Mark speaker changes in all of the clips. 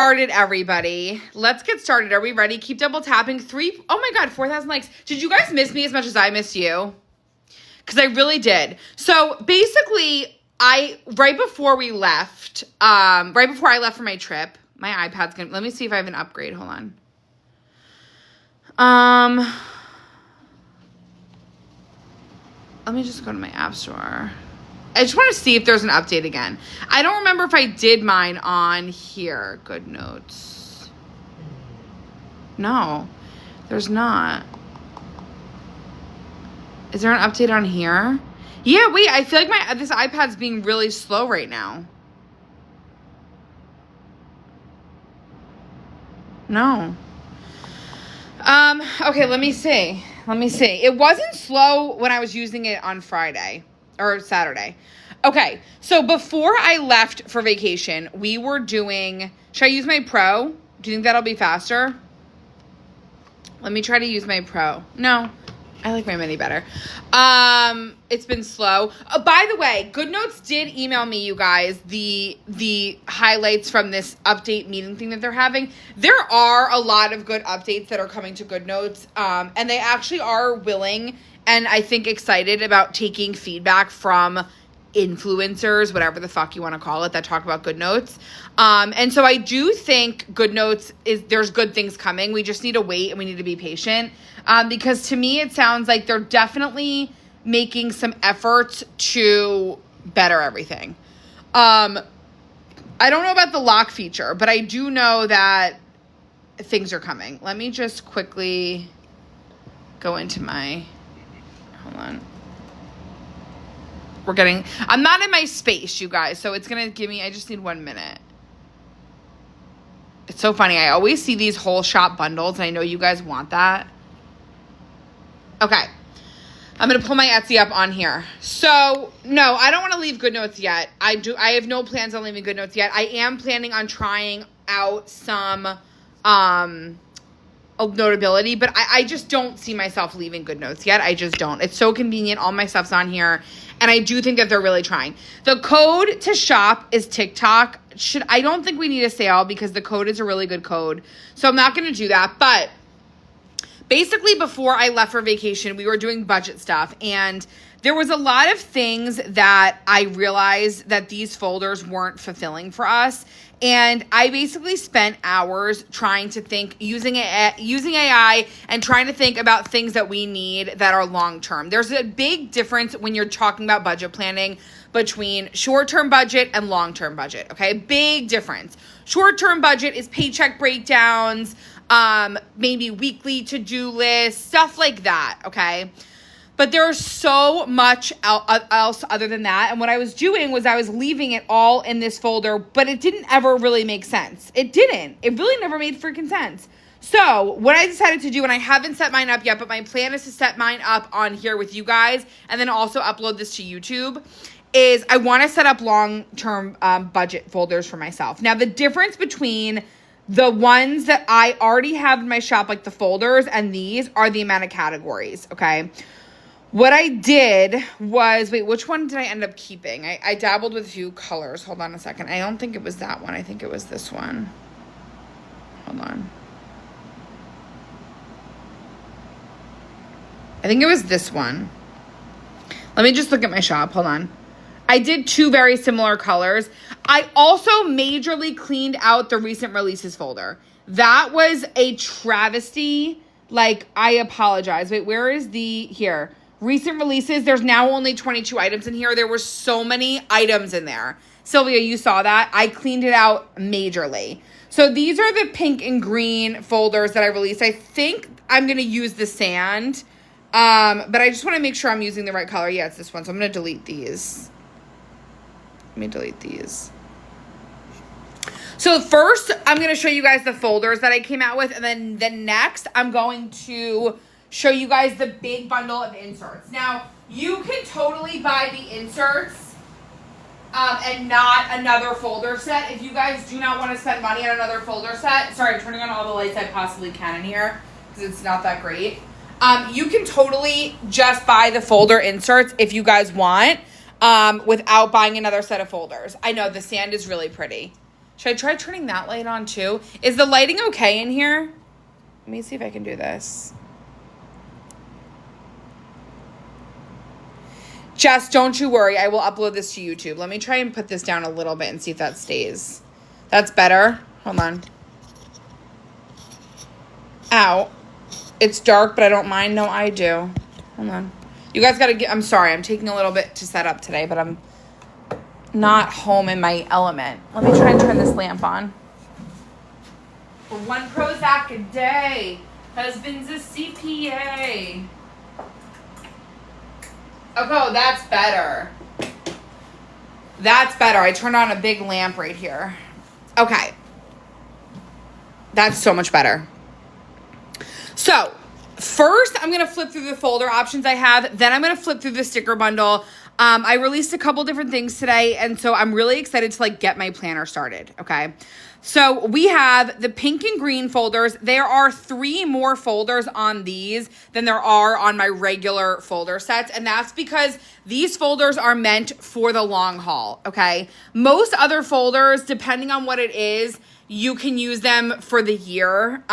Speaker 1: started, everybody. Let's get started. Are we ready? Keep double tapping. Oh my God, 4,000 likes. Did you guys miss me as much as I missed you? Because I really did. So basically, right before I left for my trip, my iPad's gonna, let me see if I have an upgrade. Hold on. Let me just go to my app store. I just want to see if there's an update again. I don't remember if I did mine on here. Good Notes. No, there's not. Is there an update on here? Yeah, wait, I feel like this iPad's being really slow right now. No. Okay, let me see. It wasn't slow when I was using it on Friday or Saturday. Okay, so before I left for vacation, we were doing, should I use my Pro? Do you think that'll be faster? Let me try to use my Pro. No, I like my Mini better. It's been slow. By the way, Good Notes did email me, you guys, the highlights from this update meeting thing that they're having. There are a lot of good updates that are coming to Good Notes, and they actually are willing and I think excited about taking feedback from influencers, whatever the fuck you want to call it, that talk about Good Notes. And so I do think Good Notes there's good things coming. We just need to wait and we need to be patient. Because to me, it sounds like they're definitely making some efforts to better everything. I don't know about the lock feature, but I do know that things are coming. Let me just quickly go into hold on. I'm not in my space, you guys, so it's going to give me, I just need 1 minute. It's so funny. I always see these whole shop bundles, and I know you guys want that. Okay. I'm going to pull my Etsy up on here. So, no, I don't want to leave Good Notes yet. I have no plans on leaving Good Notes yet. I am planning on trying out some Notability, but I just don't see myself leaving Good Notes yet. I just don't. It's so convenient. All my stuff's on here, and I do think that they're really trying. The code to shop is TikTok. I don't think we need a sale because the code is a really good code, so I'm not going to do that, but basically, before I left for vacation, we were doing budget stuff, and there was a lot of things that I realized that these folders weren't fulfilling for us, and I basically spent hours trying to think, using AI and trying to think about things that we need that are long-term. There's a big difference when you're talking about budget planning between short-term budget and long-term budget, okay? Big difference. Short-term budget is paycheck breakdowns, maybe weekly to-do lists, stuff like that, okay? But there's so much else other than that. And what I was doing was I was leaving it all in this folder, but it didn't ever really make sense. It didn't. It really never made freaking sense. So what I decided to do, and I haven't set mine up yet, but my plan is to set mine up on here with you guys and then also upload this to YouTube, is I want to set up long-term budget folders for myself. Now, the difference between the ones that I already have in my shop, like the folders, and these are the amount of categories, okay? What I did was, wait, which one did I end up keeping? I dabbled with a few colors. Hold on a second. I don't think it was that one. I think it was this one. Hold on. I think it was this one. Let me just look at my shop. Hold on. I did two very similar colors. I also majorly cleaned out the recent releases folder. That was a travesty. Like, I apologize. Wait, where is here? Recent releases, there's now only 22 items in here. There were so many items in there. Sylvia, you saw that. I cleaned it out majorly. So these are the pink and green folders that I released. I think I'm going to use the sand, but I just want to make sure I'm using the right color. Yeah, it's this one. So I'm going to delete these. Let me delete these. So first, I'm going to show you guys the folders that I came out with, and then next, I'm going to show you guys the big bundle of inserts. Now, you can totally buy the inserts and not another folder set. If you guys do not want to spend money on another folder set, sorry, I'm turning on all the lights I possibly can in here because it's not that great. You can totally just buy the folder inserts if you guys want without buying another set of folders. I know the sand is really pretty. Should I try turning that light on too? Is the lighting okay in here? Let me see if I can do this. Jess, don't you worry. I will upload this to YouTube. Let me try and put this down a little bit and see if that stays. That's better. Hold on. Ow. It's dark, but I don't mind. No, I do. Hold on. You guys got to get... I'm sorry. I'm taking a little bit to set up today, but I'm not home in my element. Let me try and turn this lamp on. For one Prozac a day. Husband's a CPA. Oh, that's better. That's better. I turned on a big lamp right here. Okay. That's so much better. So, first, I'm going to flip through the folder options I have. Then I'm going to flip through the sticker bundle. I released a couple different things today, and so I'm really excited to, get my planner started, okay? So we have the pink and green folders. There are 3 more folders on these than there are on my regular folder sets, and that's because these folders are meant for the long haul, okay? Most other folders, depending on what it is, you can use them for the year.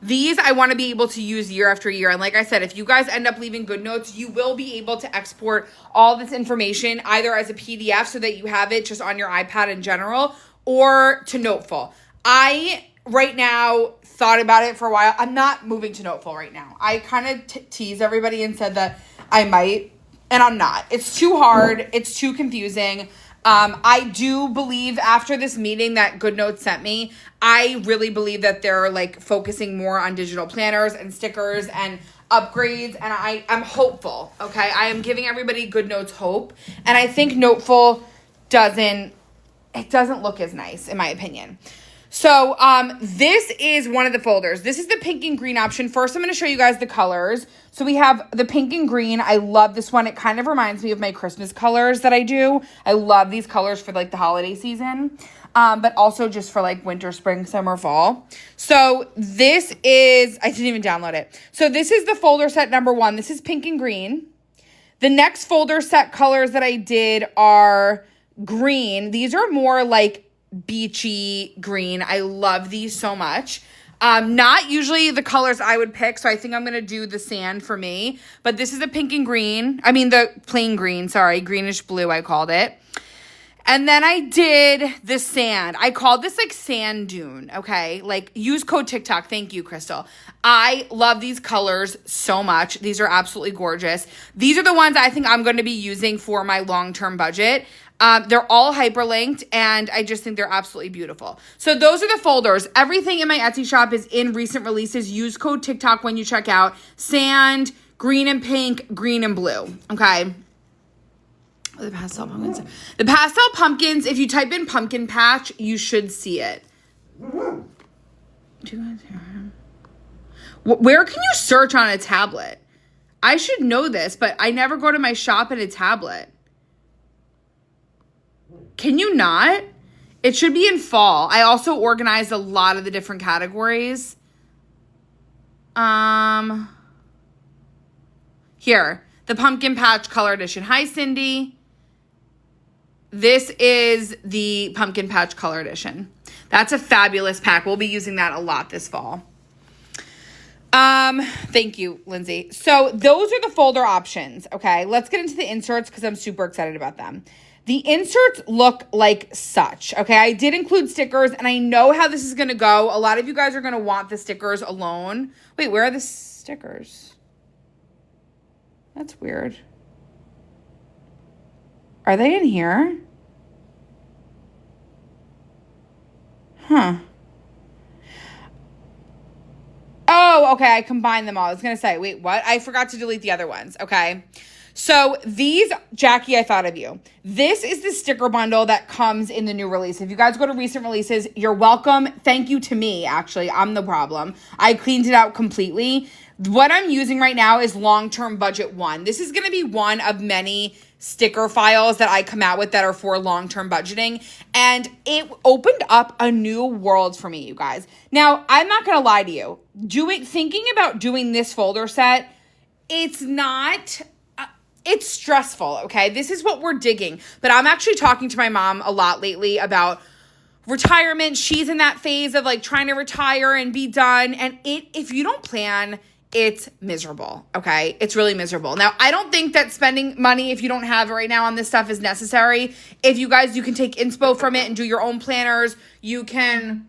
Speaker 1: These I want to be able to use year after year. And like I said, if you guys end up leaving good notes, you will be able to export all this information either as a PDF so that you have it just on your iPad in general, or to Noteful. I, right now, thought about it for a while. I'm not moving to Noteful right now. I kind of teased everybody and said that I might, and I'm not. It's too hard. It's too confusing. I do believe after this meeting that GoodNotes sent me, I really believe that they're focusing more on digital planners and stickers and upgrades, and I'm hopeful, okay? I am giving everybody GoodNotes hope, and I think Noteful doesn't look as nice, in my opinion. So, this is one of the folders. This is the pink and green option. First, I'm going to show you guys the colors. So we have the pink and green. I love this one. It kind of reminds me of my Christmas colors that I do. I love these colors for the holiday season, but also just for winter, spring, summer, fall. So this is, I didn't even download it. So this is the folder set number 1. This is pink and green. The next folder set colors that I did are green. These are more beachy green. I love these so much. Not usually the colors I would pick, so I think I'm going to do the sand for me. But this is the pink and green. I mean, the plain green, sorry. Greenish blue, I called it. And then I did the sand. I called this sand dune, okay? Use code TikTok. Thank you, Crystal. I love these colors so much. These are absolutely gorgeous. These are the ones I think I'm going to be using for my long-term budget. They're all hyperlinked, and I just think they're absolutely beautiful. So those are the folders. Everything in my Etsy shop is in recent releases. Use code TikTok when you check out. Sand, green and pink, green and blue, okay? The pastel pumpkins. The pastel pumpkins, if you type in pumpkin patch, you should see it. Do you guys hear him? Where can you search on a tablet? I should know this, but I never go to my shop in a tablet. Can you not? It should be in fall. I also organized a lot of the different categories. Here, the Pumpkin Patch Color Edition. Hi, Cindy. This is the Pumpkin Patch Color Edition. That's a fabulous pack. We'll be using that a lot this fall. Thank you, Lindsay. So those are the folder options, okay? Let's get into the inserts because I'm super excited about them. The inserts look like such, okay? I did include stickers, and I know how this is going to go. A lot of you guys are going to want the stickers alone. Wait, where are the stickers? That's weird. Are they in here? Huh. Oh, okay, I combined them all. I was going to say, wait, what? I forgot to delete the other ones, okay? So these, Jackie, I thought of you. This is the sticker bundle that comes in the new release. If you guys go to recent releases, you're welcome. Thank you to me, actually. I'm the problem. I cleaned it out completely. What I'm using right now is long-term budget 1. This is going to be one of many sticker files that I come out with that are for long-term budgeting. And it opened up a new world for me, you guys. Now, I'm not going to lie to you. Thinking about doing this folder set, it's not... It's stressful, okay? This is what we're digging. But I'm actually talking to my mom a lot lately about retirement. She's in that phase of like trying to retire and be done. And if you don't plan, it's miserable, okay? It's really miserable. Now, I don't think that spending money if you don't have it right now on this stuff is necessary. If you guys, you can take inspo from it and do your own planners. You can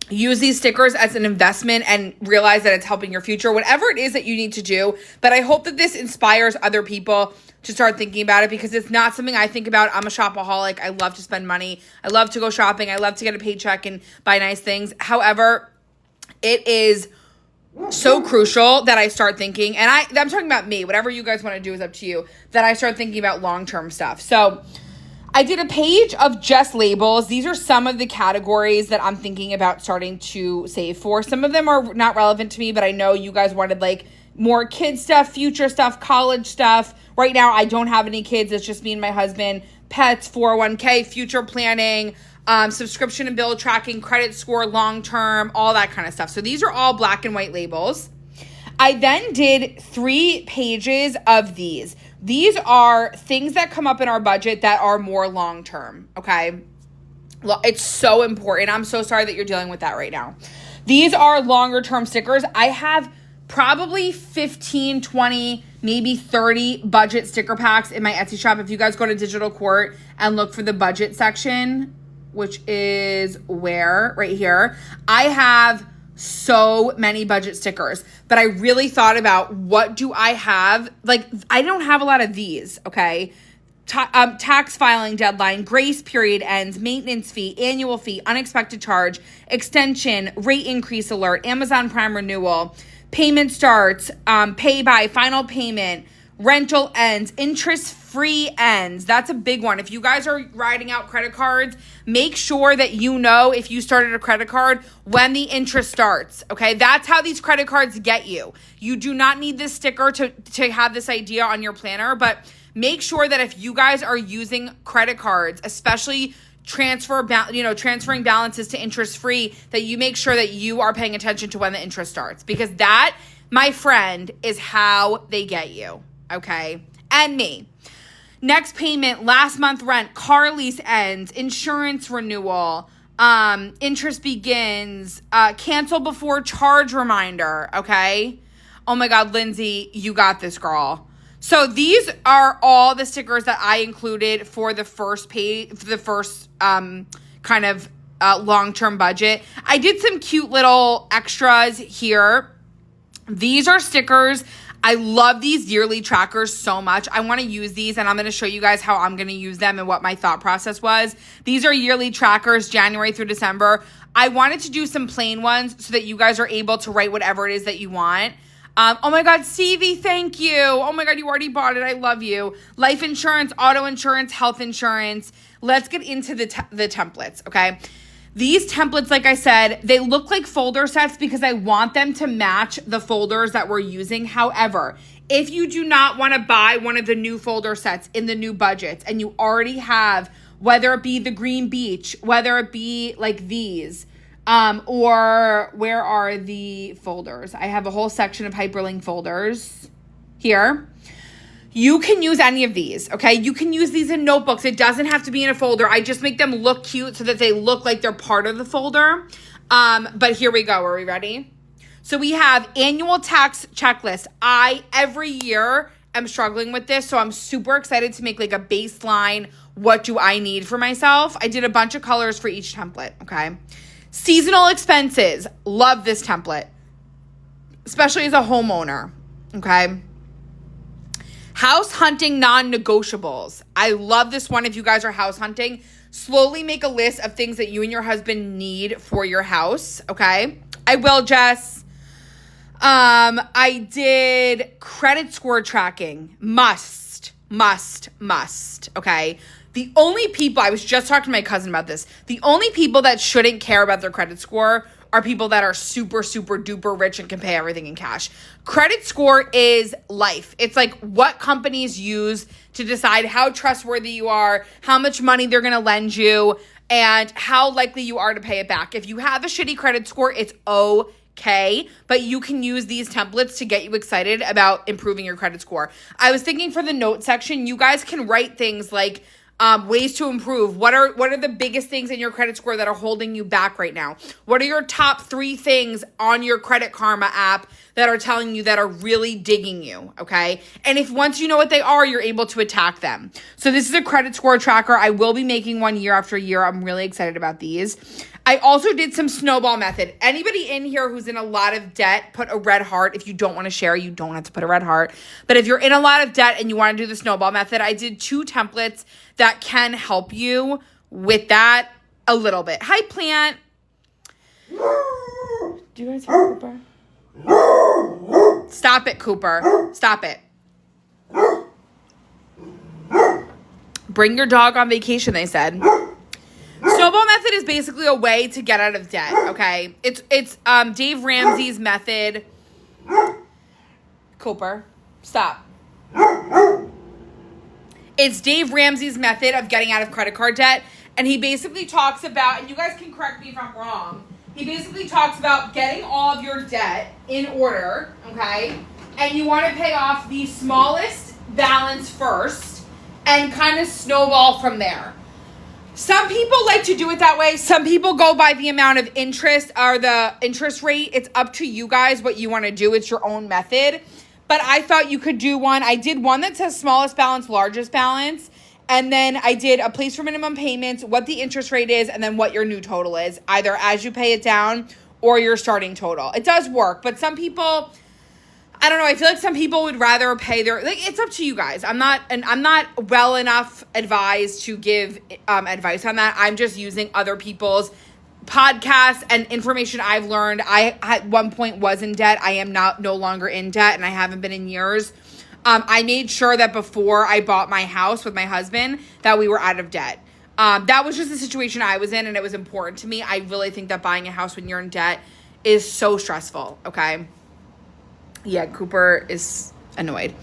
Speaker 1: use these stickers as an investment and realize that it's helping your future, whatever it is that you need to do. But I hope that this inspires other people to start thinking about it, because it's not something I think about. I'm a shopaholic. I love to spend money. I love to go shopping. I love to get a paycheck and buy nice things. However, it is so crucial that I start thinking, and I'm talking about me, whatever you guys want to do is up to you, that I start thinking about long-term stuff. So I did a page of just labels. These are some of the categories that I'm thinking about starting to save for. Some of them are not relevant to me, but I know you guys wanted like more kid stuff, future stuff, college stuff. Right now, I don't have any kids. It's just me and my husband. Pets, 401k, future planning, subscription and bill tracking, credit score, long-term, all that kind of stuff. So these are all black and white labels. I then did 3 pages of these. These are things that come up in our budget that are more long-term, okay? It's so important. I'm so sorry that you're dealing with that right now. These are longer-term stickers. I have probably 15, 20, maybe 30 budget sticker packs in my Etsy shop. If you guys go to Digital Court and look for the budget section, which is where? Right here. I have so many budget stickers, but I really thought about what do I have? Like, I don't have a lot of these, okay? Tax filing deadline, grace period ends, maintenance fee, annual fee, unexpected charge, extension, rate increase alert, Amazon Prime renewal, payment starts, pay by, final payment, rental ends, interest-free ends. That's a big one. If you guys are writing out credit cards, make sure that you know if you started a credit card when the interest starts, okay? That's how these credit cards get you. You do not need this sticker to have this idea on your planner, but make sure that if you guys are using credit cards, especially transferring balances to interest-free, that you make sure that you are paying attention to when the interest starts, because that, my friend, is how they get you. Okay, and me. Next payment, last month rent, car lease ends, insurance renewal, interest begins, cancel before charge reminder, okay? Oh my God, Lindsay, you got this, girl. So these are all the stickers that I included for the first kind of long-term budget. I did some cute little extras here. These are stickers. I love these yearly trackers so much. I want to use these, and I'm going to show you guys how I'm going to use them and what my thought process was. These are yearly trackers, January through December. I wanted to do some plain ones so that you guys are able to write whatever it is that you want. Oh my God, Stevie, thank you. Oh my God, you already bought it. I love you. Life insurance, auto insurance, health insurance. Let's get into the templates, okay? These templates, like I said, they look like folder sets because I want them to match the folders that we're using. However, if you do not want to buy one of the new folder sets in the new budgets and you already have, whether it be the Green Beach, whether it be like these, or where are the folders? I have a whole section of hyperlink folders here. You can use any of these, okay? You can use these in notebooks. It doesn't have to be in a folder. I just make them look cute so that they look like they're part of the folder. But here we go. Are we ready? So we have annual tax checklist. Every year, am struggling with this, so I'm super excited to make like a baseline, what do I need for myself? I did a bunch of colors for each template, okay? Seasonal expenses. Love this template, especially as a homeowner, okay? House hunting non-negotiables. I love this one if you guys are house hunting. Slowly make a list of things that you and your husband need for your house, okay? I will, Jess. I did credit score tracking. Must, okay? The only people, I was just talking to my cousin about this, the only people that shouldn't care about their credit score are people that are super, super duper rich and can pay everything in cash. Credit score is life. It's like what companies use to decide how trustworthy you are, how much money they're going to lend you, and how likely you are to pay it back. If you have a shitty credit score, it's okay, but you can use these templates to get you excited about improving your credit score. I was thinking for the note section, you guys can write things like, ways to improve. What are the biggest things in your credit score that are holding you back right now? What are your top 3 things on your Credit Karma app that are telling you that are really digging you, okay? And if once you know what they are, you're able to attack them. So this is a credit score tracker. I will be making one year after year. I'm really excited about these. I also did some snowball method. Anybody in here who's in a lot of debt, put a red heart. If you don't want to share, you don't have to put a red heart. But if you're in a lot of debt and you want to do the snowball method, I did 2 templates that can help you with that a little bit. Hi, plant. Do you guys hear Cooper? Stop it, Cooper. Stop it. Bring your dog on vacation, they said. Snowball method is basically a way to get out of debt, okay? It's Dave Ramsey's method. Cooper, stop. It's Dave Ramsey's method of getting out of credit card debt, and he basically talks about, and you guys can correct me if I'm wrong, he basically talks about getting all of your debt in order, okay? And you want to pay off the smallest balance first and kind of snowball from there. Some people like to do it that way. Some people go by the amount of interest or the interest rate. It's up to you guys what you want to do. It's your own method. But I thought you could do one. I did one that says smallest balance, largest balance. And then I did a place for minimum payments, what the interest rate is, and then what your new total is, either as you pay it down or your starting total. It does work, but some people, I don't know, I feel like some people would rather pay their, like, it's up to you guys. I'm not well enough advised to give advice on that. I'm just using other people's podcasts and information I've learned. I at one point was in debt. I am no longer in debt, and I haven't been in years. I made sure that before I bought my house with my husband that we were out of debt. That was just the situation I was in, and it was important to me. I really think that buying a house when you're in debt is so stressful, okay? Yeah, Cooper is annoyed.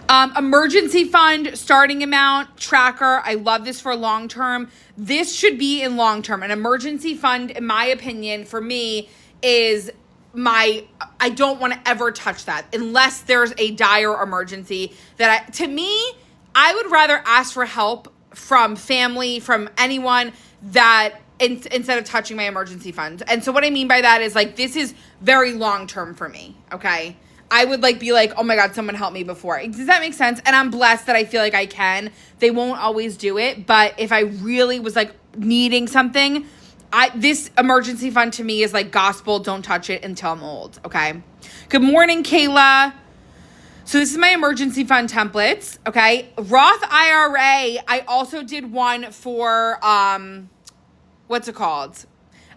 Speaker 1: Emergency fund, starting amount, tracker. I love this for long term. This should be in long term. An emergency fund, in my opinion, for me, is I don't want to ever touch that unless there's a dire emergency to me, I would rather ask for help from family, from anyone that instead of touching my emergency fund. And so what I mean by that is like, this is very long term for me. Okay. I would be like, oh my God, someone help me before. Does that make sense? And I'm blessed that I feel like I can. They won't always do it. But if I really was needing something, this emergency fund to me is like gospel. Don't touch it until I'm old. Okay. Good morning, Kayla. So this is my emergency fund templates. Okay. Roth IRA. I also did one for, what's it called?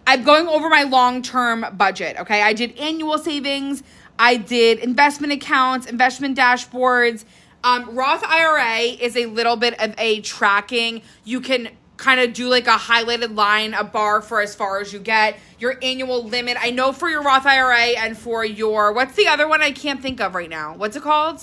Speaker 1: I'm going over my long-term budget. Okay. I did annual savings. I did investment accounts, investment dashboards. Roth IRA is a little bit of a tracking. You can kind of do a highlighted line, a bar for as far as you get. Your annual limit. I know for your Roth IRA and for your, what's the other one I can't think of right now? What's it called?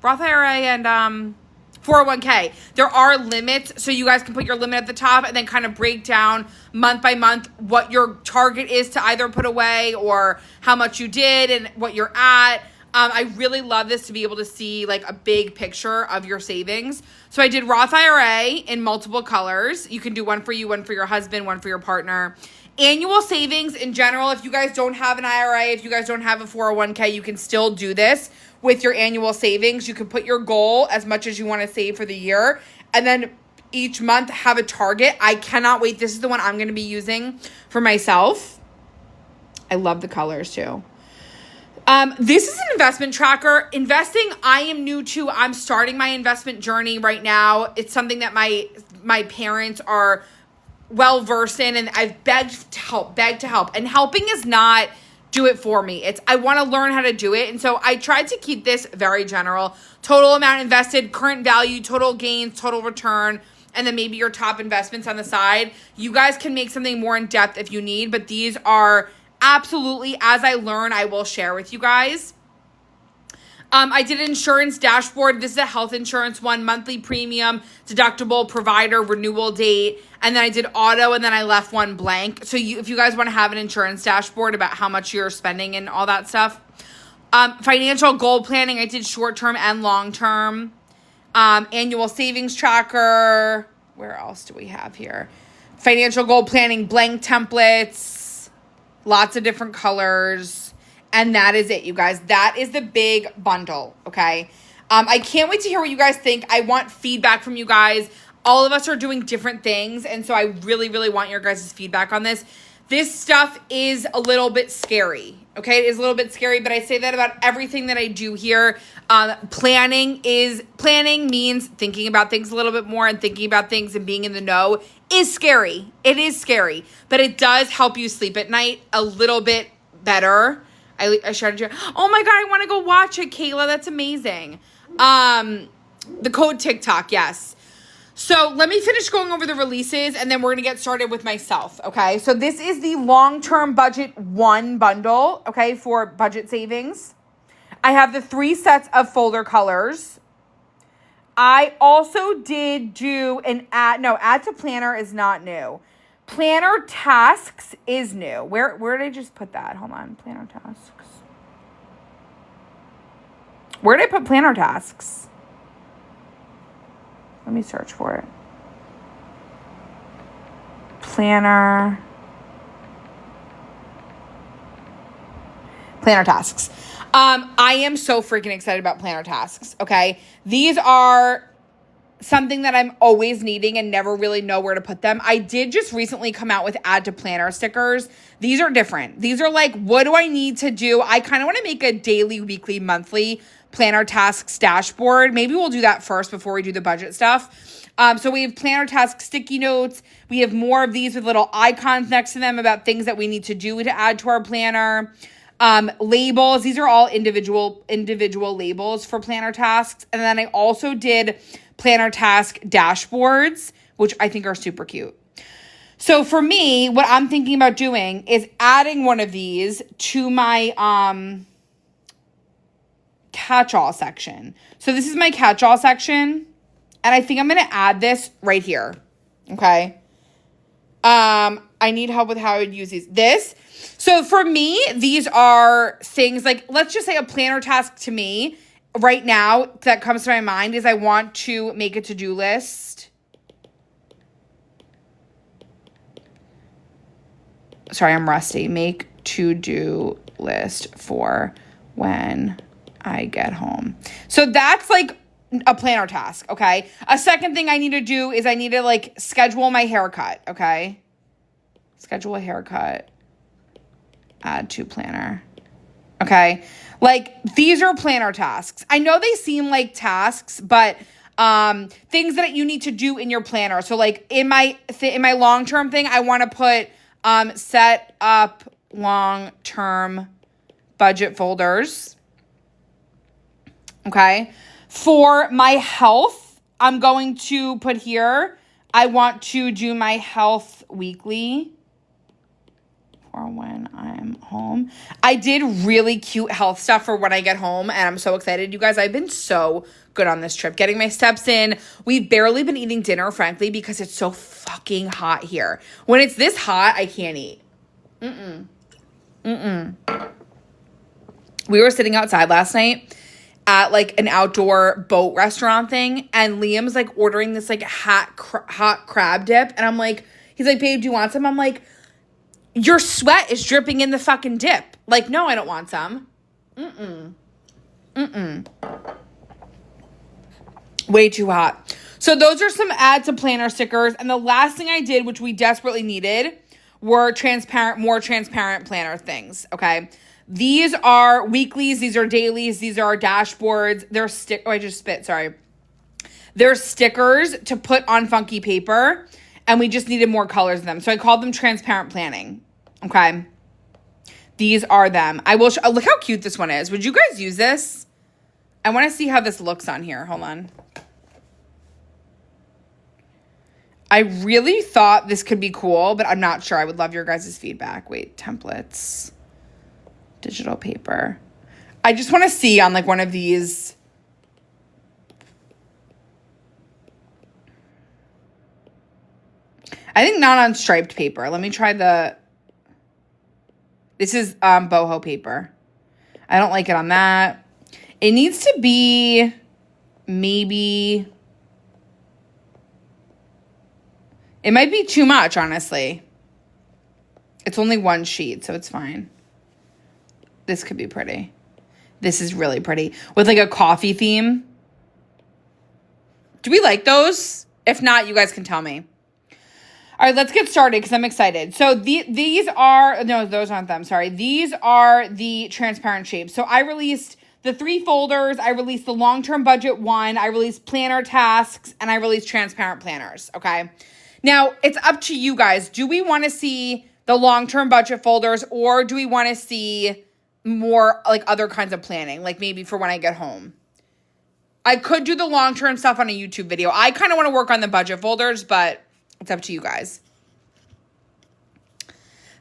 Speaker 1: Roth IRA and 401k. There are limits, so you guys can put your limit at the top and then kind of break down month by month what your target is to either put away or how much you did and what you're at. I really love this to be able to see a big picture of your savings. So I did Roth IRA in multiple colors. You can do one for you, one for your husband, one for your partner. Annual savings in general, if you guys don't have an IRA, if you guys don't have a 401k, you can still do this with your annual savings. You can put your goal as much as you want to save for the year, and then each month have a target. I cannot wait. This is the one I'm going to be using for myself. I love the colors too. This is an investment tracker. Investing, I am new to. I'm starting my investment journey right now. It's something that my parents are well versed in, and I've begged to help. And helping is not do it for me. It's I want to learn how to do it. And so I tried to keep this very general. Total amount invested, current value, total gains, total return, and then maybe your top investments on the side. You guys can make something more in depth if you need, but these are absolutely, as I learn, I will share with you guys. I did an insurance dashboard. This is a health insurance one, monthly premium, deductible, provider, renewal date. And then I did auto, and then I left one blank. So if you guys want to have an insurance dashboard about how much you're spending and all that stuff. Financial goal planning. I did short-term and long-term. Annual savings tracker. Where else do we have here? Financial goal planning, blank templates, lots of different colors. And that is it, you guys. That is the big bundle, okay? I can't wait to hear what you guys think. I want feedback from you guys. All of us are doing different things, and so I really, really want your guys' feedback on this. This stuff is a little bit scary, okay? It is a little bit scary, but I say that about everything that I do here. Planning means thinking about things a little bit more, and thinking about things and being in the know is scary. It is scary, but it does help you sleep at night a little bit better. I started to, oh my God, I want to go watch it, Kayla. That's amazing. The code TikTok, yes. So let me finish going over the releases, and then we're going to get started with myself, okay? So this is the long-term budget 1 bundle, okay, for budget savings. I have the 3 sets of folder colors. I also did do an add to planner is not new. Planner tasks is new. Where did I just put that? Hold on, planner tasks. Where did I put planner tasks? Let me search for it. Planner tasks. I am so freaking excited about planner tasks, okay? These are something that I'm always needing and never really know where to put them. I did just recently come out with add to planner stickers. These are different. These are like, what do I need to do? I kind of want to make a daily, weekly, monthly planner tasks dashboard. Maybe we'll do that first before we do the budget stuff. So we have planner task sticky notes. We have more of these with little icons next to them about things that we need to do to add to our planner. Labels. These are all individual labels for planner tasks. And then I also did planner task dashboards, which I think are super cute. So for me, what I'm thinking about doing is adding one of these to my catch-all section. So this is my catch-all section, and I think I'm going to add this right here. Okay. I need help with how I would use these. So for me, these are things like, let's just say a planner task to me right now that comes to my mind is I want to make a to-do list. Sorry, I'm rusty. Make to-do list for when I get home. So that's like a planner task, okay? A second thing I need to do is I need to like schedule my haircut, okay? Schedule a haircut. Add to planner. Okay? Like these are planner tasks. I know they seem like tasks, but things that you need to do in your planner. So like in my long-term thing, I want to put set up long-term budget folders. Okay. For my health, I'm going to put here, I want to do my health weekly for when I'm home. I did really cute health stuff for when I get home, and I'm so excited. You guys, I've been so good on this trip, getting my steps in. We've barely been eating dinner, frankly, because it's so fucking hot here. When it's this hot, I can't eat. We were sitting outside last night at like an outdoor boat restaurant thing, and Liam's like ordering this like hot crab dip, and I'm like, he's like, babe, do you want some? I'm like, your sweat is dripping in the fucking dip. Like, no, I don't want some. Way too hot. So those are some add to planner stickers, and the last thing I did, which we desperately needed, were more transparent planner things, okay? These are weeklies, these are dailies, these are dashboards. I just spit, sorry. They're stickers to put on funky paper, and we just needed more colors of them. So I called them transparent planning, okay? These are them. I will look how cute this one is. Would you guys use this? I want to see how this looks on here. Hold on. I really thought this could be cool, but I'm not sure. I would love your guys' feedback. Wait, templates. Digital paper. I just want to see on like one of these. I think not on striped paper. Let me try this is boho paper. I don't like it on that. It needs to be maybe It might be too much, honestly. It's only one sheet, so it's fine. This could be pretty. This is really pretty. With like a coffee theme. Do we like those? If not, you guys can tell me. All right, let's get started because I'm excited. So these are, no, those aren't them, sorry. These are the transparent shapes. So I released the 3 folders. I released the long-term budget one. I released planner tasks, and I released transparent planners, okay? Now, it's up to you guys. Do we want to see the long-term budget folders, or do we want to see more like other kinds of planning, like maybe for when I get home? I could do the long-term stuff on a YouTube video. I kind of want to work on the budget folders, but it's up to you guys.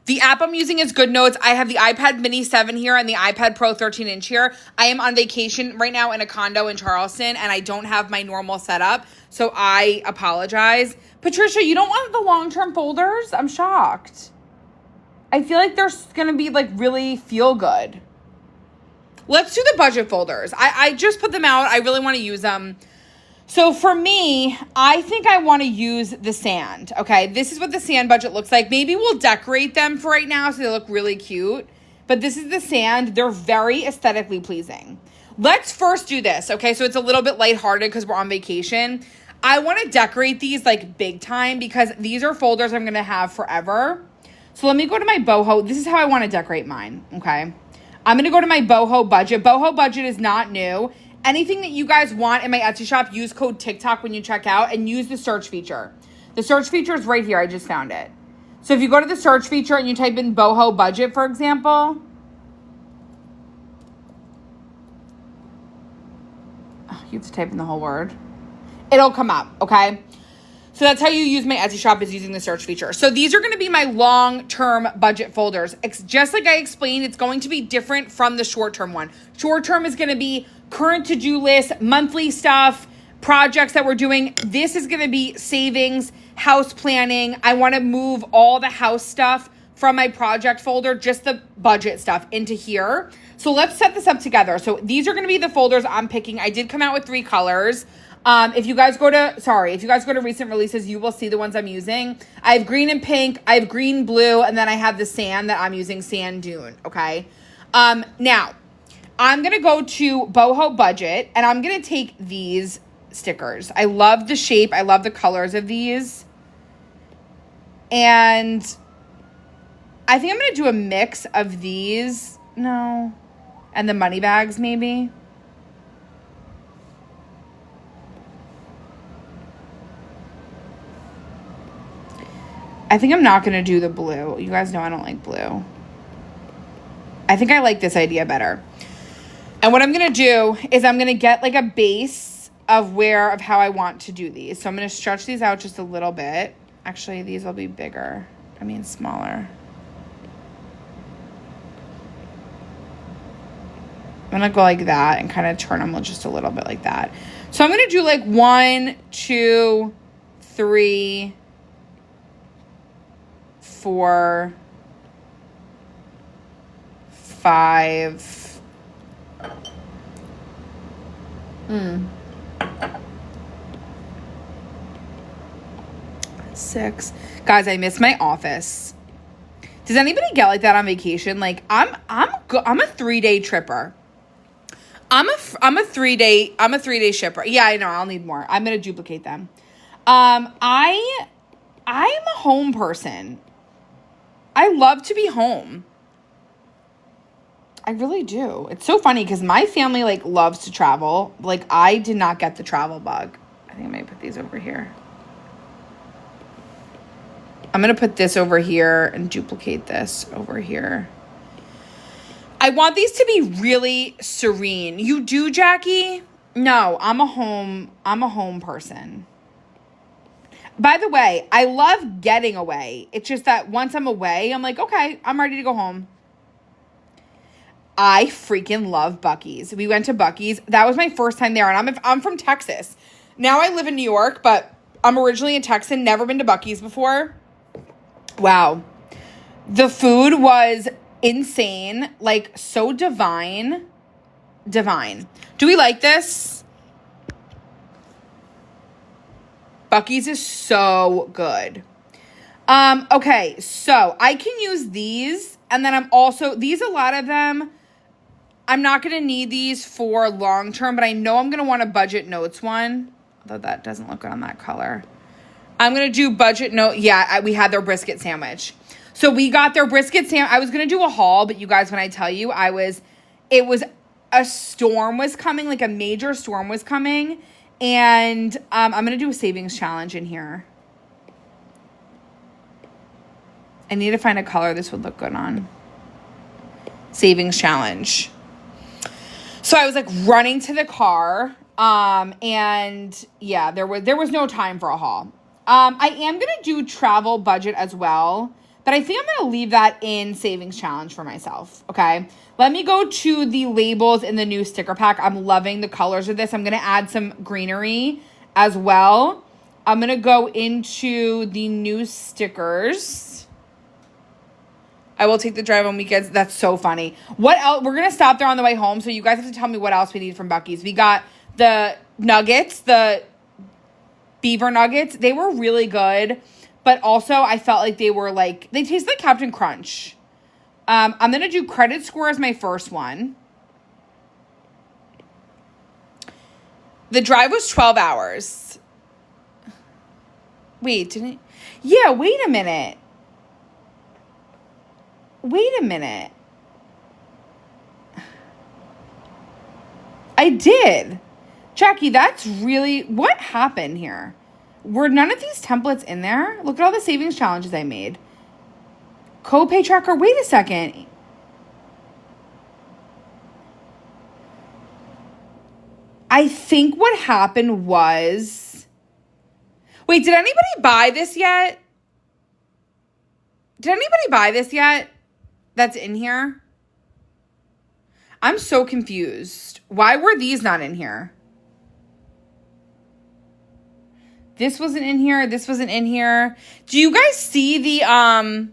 Speaker 1: The app I'm using is GoodNotes. I have the iPad Mini 7 here and the iPad Pro 13-inch here. I am on vacation right now in a condo in Charleston, and I don't have my normal setup, so I apologize. Patricia, you don't want the long-term folders? I'm shocked. I feel like they're going to be like really feel good. Let's do the budget folders. I just put them out. I really want to use them. So for me, I think I want to use the sand. Okay, this is what the sand budget looks like. Maybe we'll decorate them for right now so they look really cute. But this is the sand. They're very aesthetically pleasing. Let's first do this. Okay, so it's a little bit lighthearted because we're on vacation. I want to decorate these like big time because these are folders I'm going to have forever. So let me go to my boho. This is how I want to decorate mine. Okay, I'm going to go to my boho budget. Boho budget is not new. Anything that you guys want in my Etsy shop, use code TikTok when you check out and use the search feature. The search feature is right here. I just found it. So if you go to the search feature and you type in boho budget, for example. Oh, you have to type in the whole word. It'll come up, okay? So that's how you use my Etsy shop, is using the search feature. So these are going to be my long-term budget folders. Just like I explained, it's going to be different from the short-term one. Short-term is going to be current to-do list, monthly stuff, projects that we're doing. This is going to be savings, house planning. I want to move all the house stuff from my project folder, just the budget stuff, into here. So let's set this up together. So these are going to be the folders I'm picking. I did come out with 3 colors. If you guys go to recent releases, you will see the ones I'm using. I have green and pink, I have green, blue, and then I have the sand that I'm using, sand dune, okay? Now, I'm going to go to boho budget, and I'm going to take these stickers. I love the shape. I love the colors of these. And I think I'm going to do a mix of these. No. And the money bags, maybe. I think I'm not going to do the blue. You guys know I don't like blue. I think I like this idea better. And what I'm going to do is I'm going to get like a base of how I want to do these. So I'm going to stretch these out just a little bit. Actually, these will be bigger. I mean, smaller. I'm going to go like that and kind of turn them just a little bit like that. So I'm going to do like 1, 2, 3, 4, 5. 6. Guys, I miss my office. Does anybody get like that on vacation? Like I'm a 3-day tripper. I'm a 3-day shipper. Yeah, I know. I'll need more. I'm gonna duplicate them. I'm a home person. I love to be home. I really do. It's so funny because my family like loves to travel. Like I did not get the travel bug. I think I might put these over here. I'm going to put this over here and duplicate this over here. I want these to be really serene. You do, Jackie? No, I'm a home person. By the way, I love getting away. It's just that once I'm away, I'm like, okay, I'm ready to go home. I freaking love Buc-ee's. We went to Buc-ee's. That was my first time there, and I'm from Texas. Now I live in New York, but I'm originally a Texan, never been to Buc-ee's before. Wow. The food was insane, like so divine. Divine. Do we like this? Buc-ee's is so good. Okay, so I can use these, and then I'm also, a lot of them, I'm not going to need these for long term, but I know I'm going to want a budget notes one, although that doesn't look good on that color. I'm going to do budget note. Yeah, we had their brisket sandwich. So we got their brisket sandwich. I was going to do a haul, but you guys, when I tell you, it was a storm was coming, like a major storm was coming. And I'm going to do a savings challenge in here. I need to find a color this would look good on. Savings challenge. So I was like running to the car. And yeah, there was no time for a haul. I am going to do travel budget as well, but I think I'm going to leave that in savings challenge for myself. Okay. Let me go to the labels in the new sticker pack. I'm loving the colors of this. I'm going to add some greenery as well. I'm going to go into the new stickers. I will take the drive on weekends. That's so funny. What else? We're going to stop there on the way home. So you guys have to tell me what else we need from Buc-ee's. We got the nuggets, the beaver nuggets. They were really good. But also I felt like they taste like Captain Crunch. I'm going to do credit score as my first one. The drive was 12 hours. Wait, didn't it? Yeah, wait a minute. I did. Jackie, that's really... What happened here? Were none of these templates in there? Look at all the savings challenges I made. Copay tracker. Wait a second. I think what happened was... Wait, did anybody buy this yet? That's in here? I'm so confused. Why were these not in here? This wasn't in here. This wasn't in here. Do you guys see the,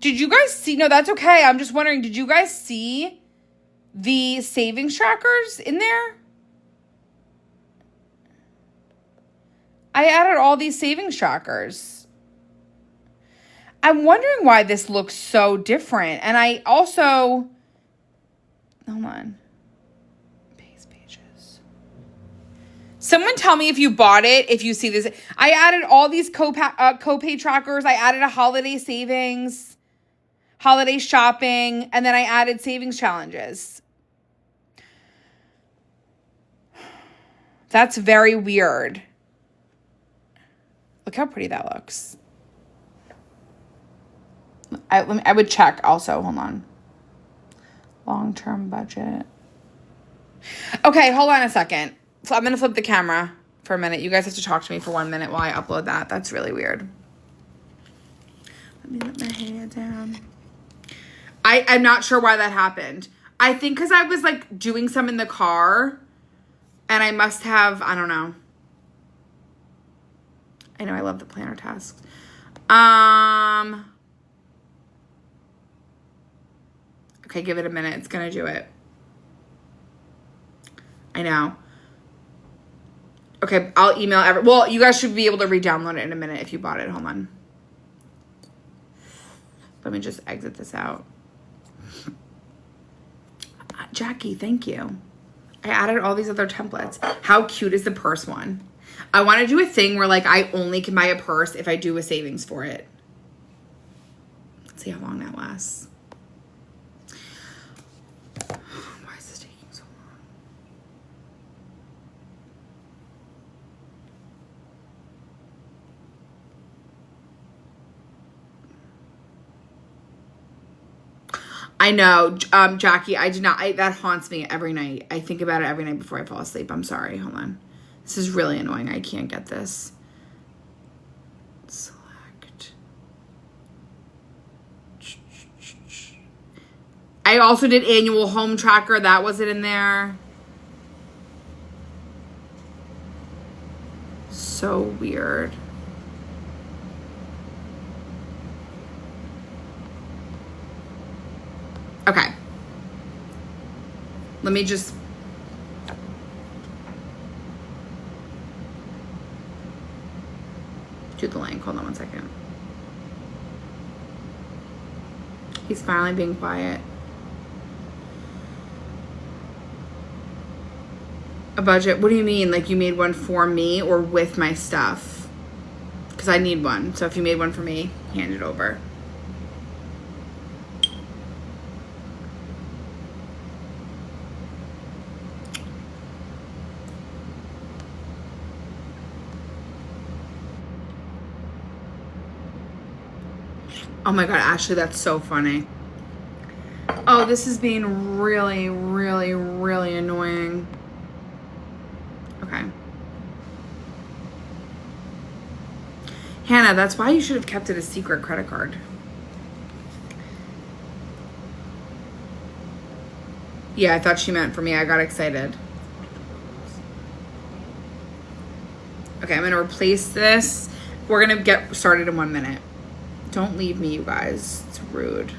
Speaker 1: did you guys see, no, that's okay. I'm just wondering, did you guys see the savings trackers in there? I added all these savings trackers. I'm wondering why this looks so different. And I also, hold on. Pages. Someone tell me if you bought it, if you see this. I added all these copay trackers. I added a holiday savings, holiday shopping, and then I added savings challenges. That's very weird. Look how pretty that looks. I would check also. Hold on. Long-term budget. Okay, hold on a second. So I'm going to flip the camera for a minute. You guys have to talk to me for 1 minute while I upload that. That's really weird. Let me let my hair down. I'm not sure why that happened. I think because I was like doing some in the car and I must have, I don't know. I know I love the planner tasks. Okay, give it a minute. It's going to do it. I know. Okay, I'll email well, you guys should be able to re-download it in a minute if you bought it. Hold on. Let me just exit this out. Jackie, thank you. I added all these other templates. How cute is the purse one? I want to do a thing where like I only can buy a purse if I do a savings for it. Let's see how long that lasts. Why is this taking so long? I know, Jackie, I did not, that haunts me every night. I think about it every night before I fall asleep. I'm sorry, hold on. This is really annoying. I can't get this. Select. I also did annual home tracker. That wasn't in there. So weird. Okay. Let me just... do the link. Hold on one second. He's finally being quiet. A budget? What do you mean? Like you made one for me or with my stuff? Because I need one. So if you made one for me, hand it over. Oh my God, Ashley, that's so funny. Oh, this is being really, really, really annoying. Okay. Hannah, that's why you should have kept it a secret credit card. Yeah, I thought she meant for me. I got excited. Okay, I'm going to replace this. We're going to get started in 1 minute. Don't leave me, you guys. It's rude.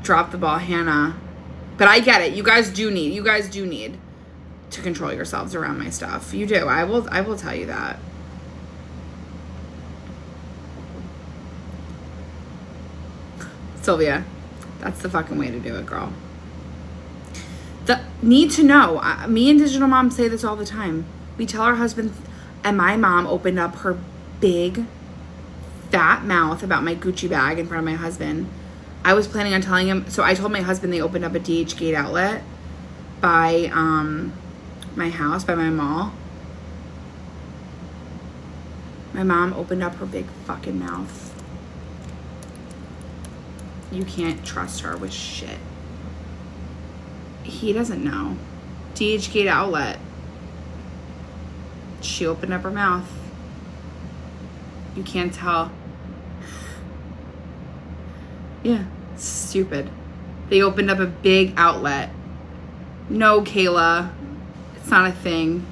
Speaker 1: Drop the ball, Hannah. But I get it. You guys do need to control yourselves around my stuff. You do. I will tell you that. Sylvia, that's the fucking way to do it, girl. The need to know. Me and Digital Mom say this all the time. We tell our husbands, and my mom opened up her big fat mouth about my Gucci bag in front of my husband. I was planning on telling him, so I told my husband they opened up a DH Gate outlet by my house, by my mall. My mom opened up her big fucking mouth. You can't trust her with shit. He doesn't know. DH Gate outlet. She opened up her mouth. You can't tell. Yeah, it's stupid. They opened up a big outlet. No, Kayla. It's not a thing.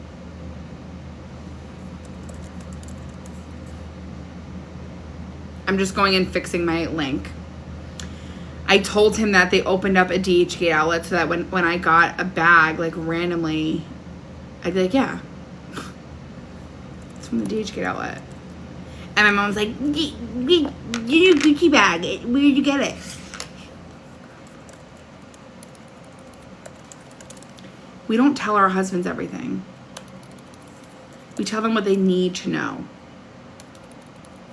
Speaker 1: I'm just going and fixing my link. I told him that they opened up a DH Gate outlet so that when I got a bag, like randomly, I'd be like, yeah. It's from the DH Gate outlet. And my mom's like, your Gucci bag, where did you get it? We don't tell our husbands everything. We tell them what they need to know.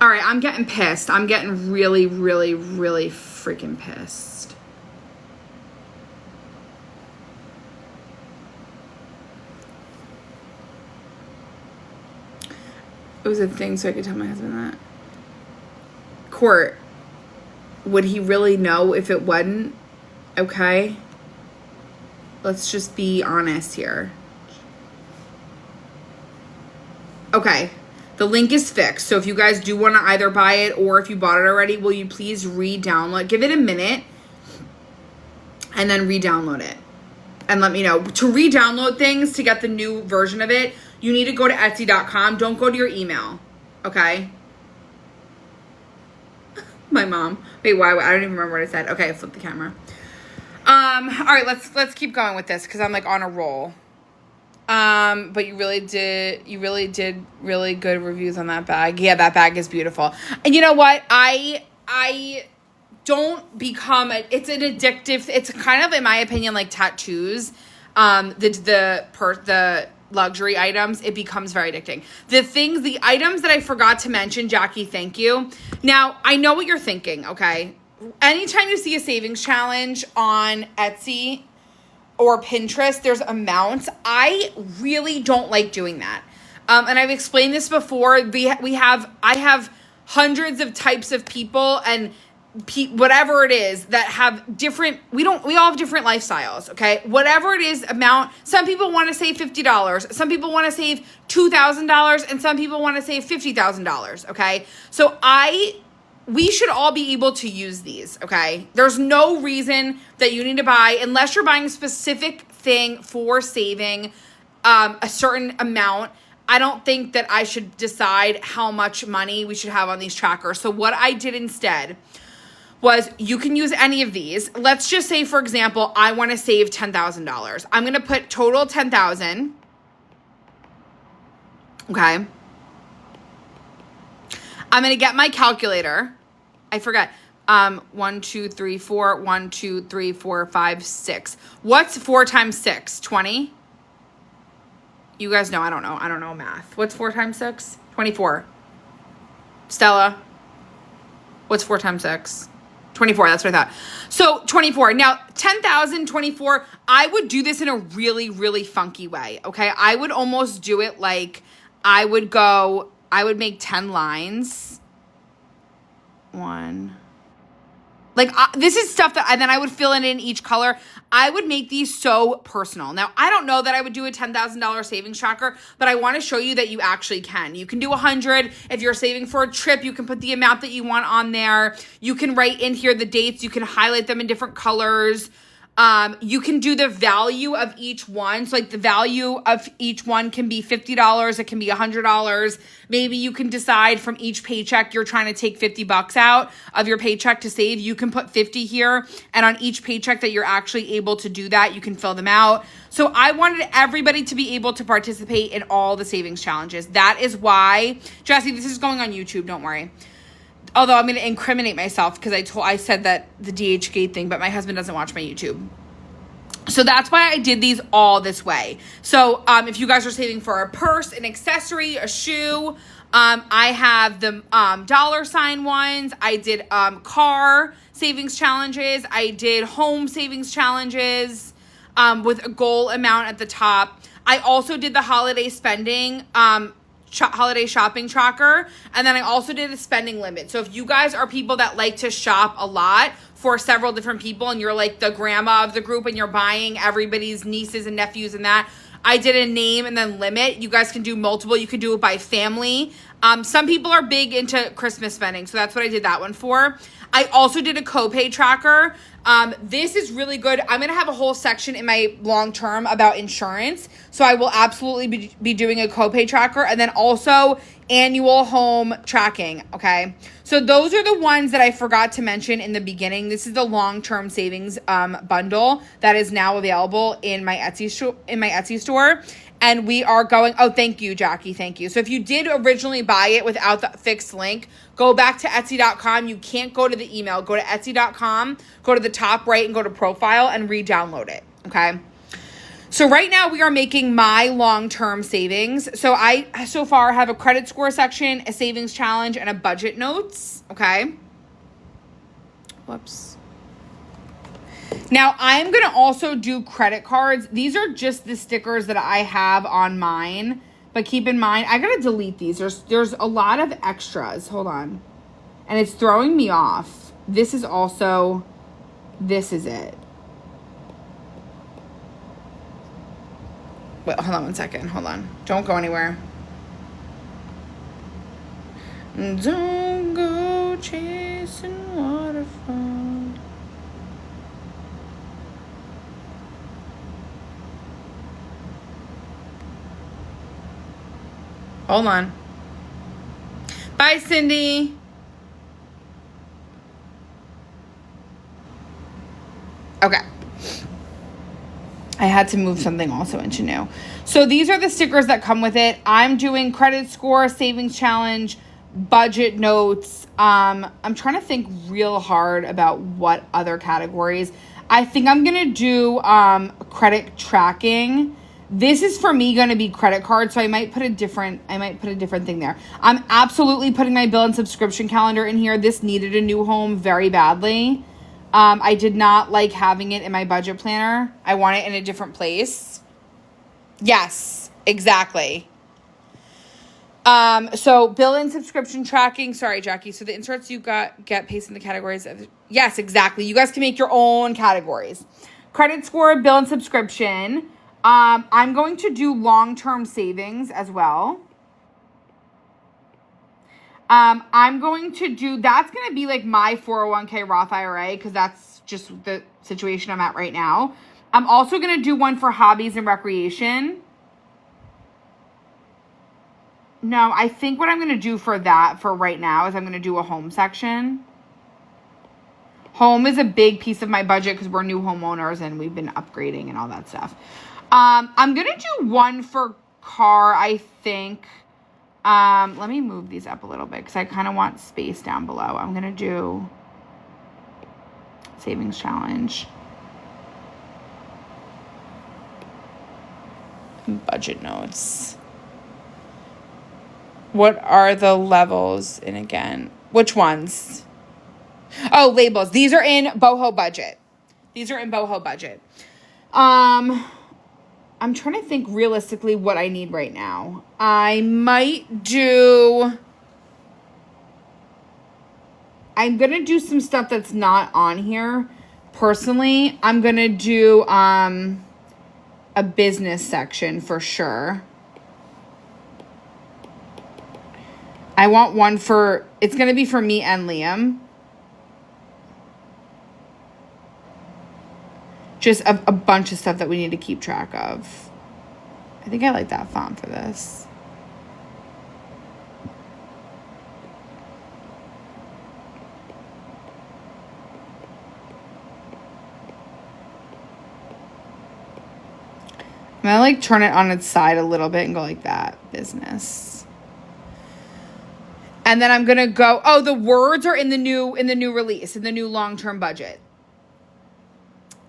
Speaker 1: All right, I'm getting pissed. I'm getting really, really, really freaking pissed. It was a thing so I could tell my husband that. Court, would he really know if it wasn't? Okay. Let's just be honest here. Okay. The link is fixed. So if you guys do want to either buy it or if you bought it already, will you please re-download? Give it a minute and then re-download it. And let me know. To re-download things, to get the new version of it, you need to go to Etsy.com. Don't go to your email. Okay? My mom. Wait, why? I don't even remember what I said. Okay, I flipped the camera. All right, let's keep going with this because I'm like on a roll. But you really did really good reviews on that bag. Yeah, that bag is beautiful. And you know what? I don't become it's an addictive. It's kind of, in my opinion, like tattoos. The luxury items, it becomes very addicting. The items that I forgot to mention, Jackie, thank you. Now, I know what you're thinking, okay? Anytime you see a savings challenge on Etsy or Pinterest, there's amounts. I really don't like doing that. And I've explained this before. I have hundreds of types of people and whatever it is that have different, we all have different lifestyles, okay? Whatever it is amount, some people want to save $50, some people want to save $2,000, and some people want to save $50,000, okay? So we should all be able to use these, okay? There's no reason that you need to buy, unless you're buying a specific thing for saving a certain amount. I don't think that I should decide how much money we should have on these trackers. So what I did instead was, you can use any of these. Let's just say, for example, I want to save $10,000. I'm going to put total 10,000. Okay. I'm going to get my calculator. I forget. 1, 2, 3, 4. 1, 2, 3, 4, 5, 6. What's 4 times 6? 20? You guys know, I don't know. I don't know math. What's 4 times 6? 24. Stella, what's 4 times 6? 24, that's what I thought. So 24. Now, 10,000, 24, I would do this in a really, really funky way, okay? I would almost do it like I would make 10 lines. 1. Like, this is stuff that then I would fill in each color. I would make these so personal. Now, I don't know that I would do a $10,000 savings tracker, but I want to show you that you actually can. You can do 100. If you're saving for a trip, you can put the amount that you want on there. You can write in here the dates. You can highlight them in different colors. You can do the value of each one. So like the value of each one can be $50. It can be $100. Maybe you can decide from each paycheck you're trying to take $50 out of your paycheck to save. You can put 50 here, and on each paycheck that you're actually able to do that, you can fill them out. So I wanted everybody to be able to participate in all the savings challenges. That is why, Jesse, this is going on YouTube, don't worry. Although I'm going to incriminate myself because I said that the DHgate thing, but my husband doesn't watch my YouTube. So that's why I did these all this way. So if you guys are saving for a purse, an accessory, a shoe, I have the $ ones. I did car savings challenges. I did home savings challenges with a goal amount at the top. I also did the holiday spending holiday shopping tracker. And then I also did a spending limit. So if you guys are people that like to shop a lot for several different people and you're like the grandma of the group and you're buying everybody's nieces and nephews and that, I did a name and then limit. You guys can do multiple. You can do it by family. Some people are big into Christmas spending, so that's what I did that one for. I also did a copay tracker. This is really good. I'm going to have a whole section in my long term about insurance. So I will absolutely be doing a copay tracker and then also annual home tracking. Okay. So those are the ones that I forgot to mention in the beginning. This is the long-term savings bundle that is now available in my Etsy store. And we are going, oh, thank you, Jackie. Thank you. So if you did originally buy it without the fixed link, go back to Etsy.com. You can't go to the email. Go to Etsy.com, go to the top right and go to profile and re-download it. Okay. So right now we are making my long-term savings. So I so far have a credit score section, a savings challenge, and a budget notes. Okay. Whoops. Now, I'm going to also do credit cards. These are just the stickers that I have on mine. But keep in mind, I got to delete these. There's a lot of extras. Hold on. And it's throwing me off. This is it. Wait, hold on one second. Hold on. Don't go anywhere. Don't go chasing waterfalls. Hold on. Bye, Cindy. Okay. I had to move something also into new. So these are the stickers that come with it. I'm doing credit score, savings challenge, budget notes. I'm trying to think real hard about what other categories. I think I'm going to do credit tracking. This is for me going to be credit card, so I might put a different thing there. I'm absolutely putting my bill and subscription calendar in here. This needed a new home very badly. I did not like having it in my budget planner. I want it in a different place. Yes, exactly. So bill and subscription tracking. Sorry, Jackie. So the inserts you get pasted in the categories of, yes, exactly. You guys can make your own categories. Credit score, bill and subscription. I'm going to do long-term savings as well. I'm going to do, that's going to be like my 401k Roth IRA because that's just the situation I'm at right now. I'm also going to do one for hobbies and recreation. No, I think what I'm going to do for that for right now is I'm going to do a home section. Home is a big piece of my budget because we're new homeowners and we've been upgrading and all that stuff. I'm going to do one for car, I think. Let me move these up a little bit because I kind of want space down below. I'm going to do savings challenge. And budget notes. What are the levels? And again, which ones? Oh, labels. These are in boho budget. I'm trying to think realistically what I need right now. I'm going to do some stuff that's not on here. Personally, I'm going to do a business section for sure. I want one it's going to be for me and Liam. Just a bunch of stuff that we need to keep track of. I think I like that font for this. I'm gonna like turn it on its side a little bit and go like that. Business. And then I'm gonna go, the words are in the new release, in the new long-term budget.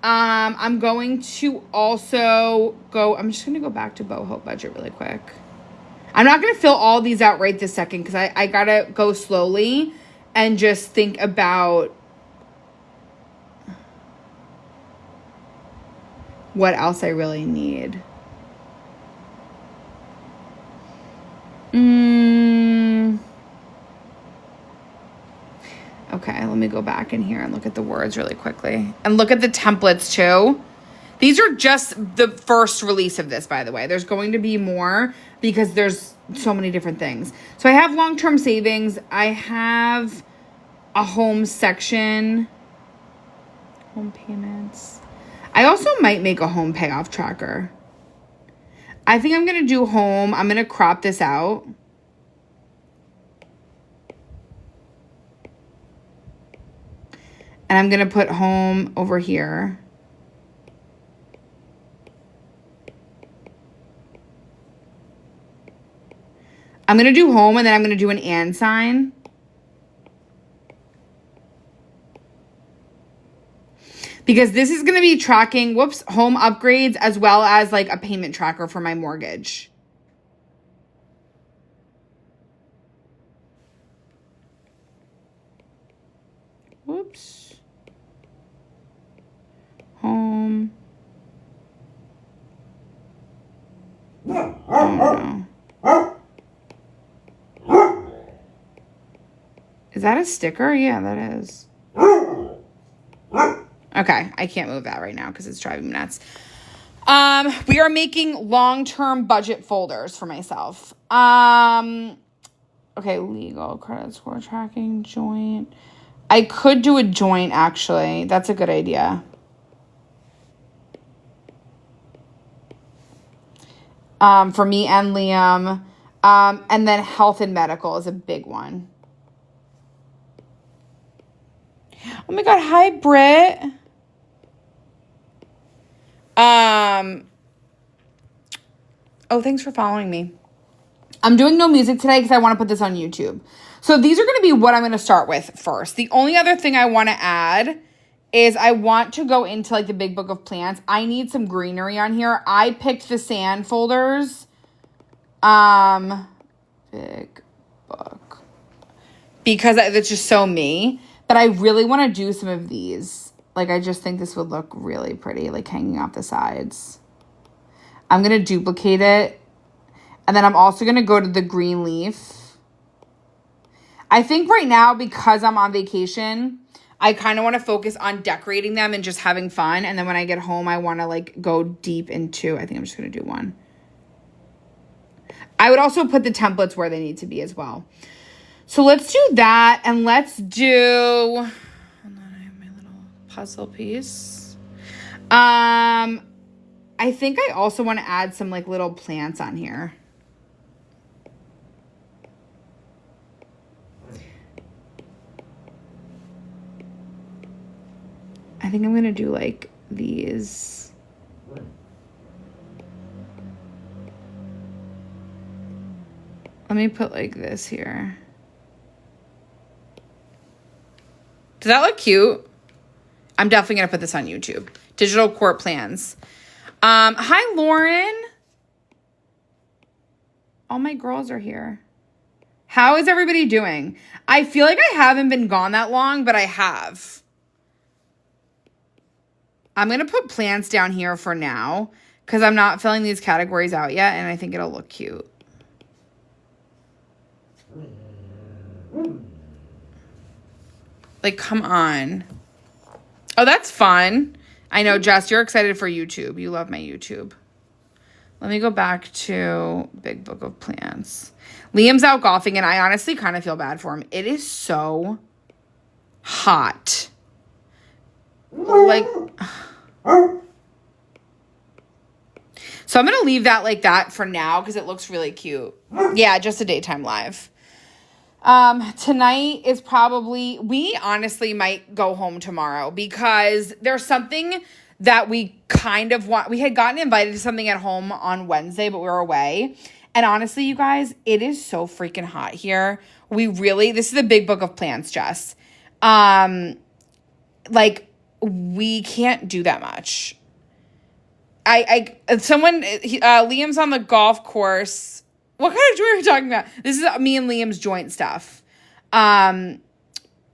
Speaker 1: I'm going to also I'm just going to go back to boho budget really quick. I'm not going to fill all these out right this second because I got to go slowly and just think about what else I really need. Okay, let me go back in here and look at the words really quickly. And look at the templates too. These are just the first release of this, by the way. There's going to be more because there's so many different things. So I have long-term savings. I have a home section. Home payments. I also might make a home payoff tracker. I think I'm going to do home. I'm going to crop this out. And I'm going to put home over here. I'm going to do home and then I'm going to do an and sign. Because this is going to be tracking, home upgrades as well as like a payment tracker for my mortgage. Whoops. Home. Oh no. Is that a sticker? Yeah, that is. Okay, I can't move that right now because it's driving me nuts. We are making long-term budget folders for myself. Okay, legal, credit score tracking, joint. I could do a joint, actually. That's a good idea. For me and Liam. And then health and medical is a big one. Oh my God, hi, Britt. Oh, thanks for following me. I'm doing no music today because I want to put this on YouTube. So these are going to be what I'm going to start with first. The only other thing I want to add is I want to go into like the big book of plants. I need some greenery on here. I picked the sand folders. Big book. Because it's just so me. But I really want to do some of these. Like, I just think this would look really pretty, like hanging off the sides. I'm going to duplicate it. And then I'm also going to go to the green leaf. I think right now, because I'm on vacation, I kind of want to focus on decorating them and just having fun. And then when I get home, I want to like go deep into, I think I'm just going to do one. I would also put the templates where they need to be as well. So let's do that. And let's do, hold on, I have my little puzzle piece. I think I also want to add some like little plants on here. I think I'm going to do like these. Let me put like this here. Does that look cute? I'm definitely going to put this on YouTube. Digital court plans. Hi, Lauren. All my girls are here. How is everybody doing? I feel like I haven't been gone that long, but I have. I'm going to put plants down here for now because I'm not filling these categories out yet, and I think it'll look cute. Like, come on. Oh, that's fun. I know, Jess, you're excited for YouTube. You love my YouTube. Let me go back to Big Book of Plants. Liam's out golfing, and I honestly kind of feel bad for him. It is so hot. Like, so I'm going to leave that like that for now because it looks really cute. Yeah, just a daytime live. Tonight is probably, we honestly might go home tomorrow because there's something that we kind of want. We had gotten invited to something at home on Wednesday, but we were away. And honestly, you guys, it is so freaking hot here. This is the Big Book of Plants, Jess. Like, we can't do that much. Liam's on the golf course. What kind of joint are we talking about? This is me and Liam's joint stuff. Liam's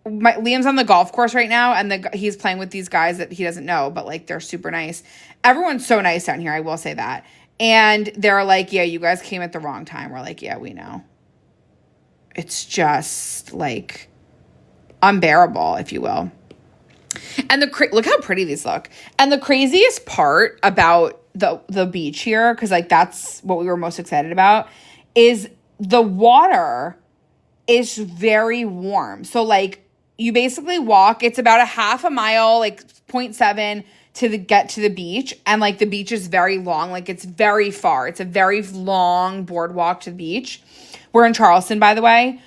Speaker 1: on the golf course right now, and he's playing with these guys that he doesn't know, but like they're super nice. Everyone's so nice down here, I will say that. And they're like, yeah, you guys came at the wrong time. We're like, yeah, we know. It's just like unbearable, if you will. And look how pretty these look. And the craziest part about the beach here, because like that's what we were most excited about, is the water is very warm. So like you basically walk, it's about a half a mile, like 0.7 to get to the beach. And like the beach is very long, like it's very far. It's a very long boardwalk to the beach. We're in Charleston, by the way.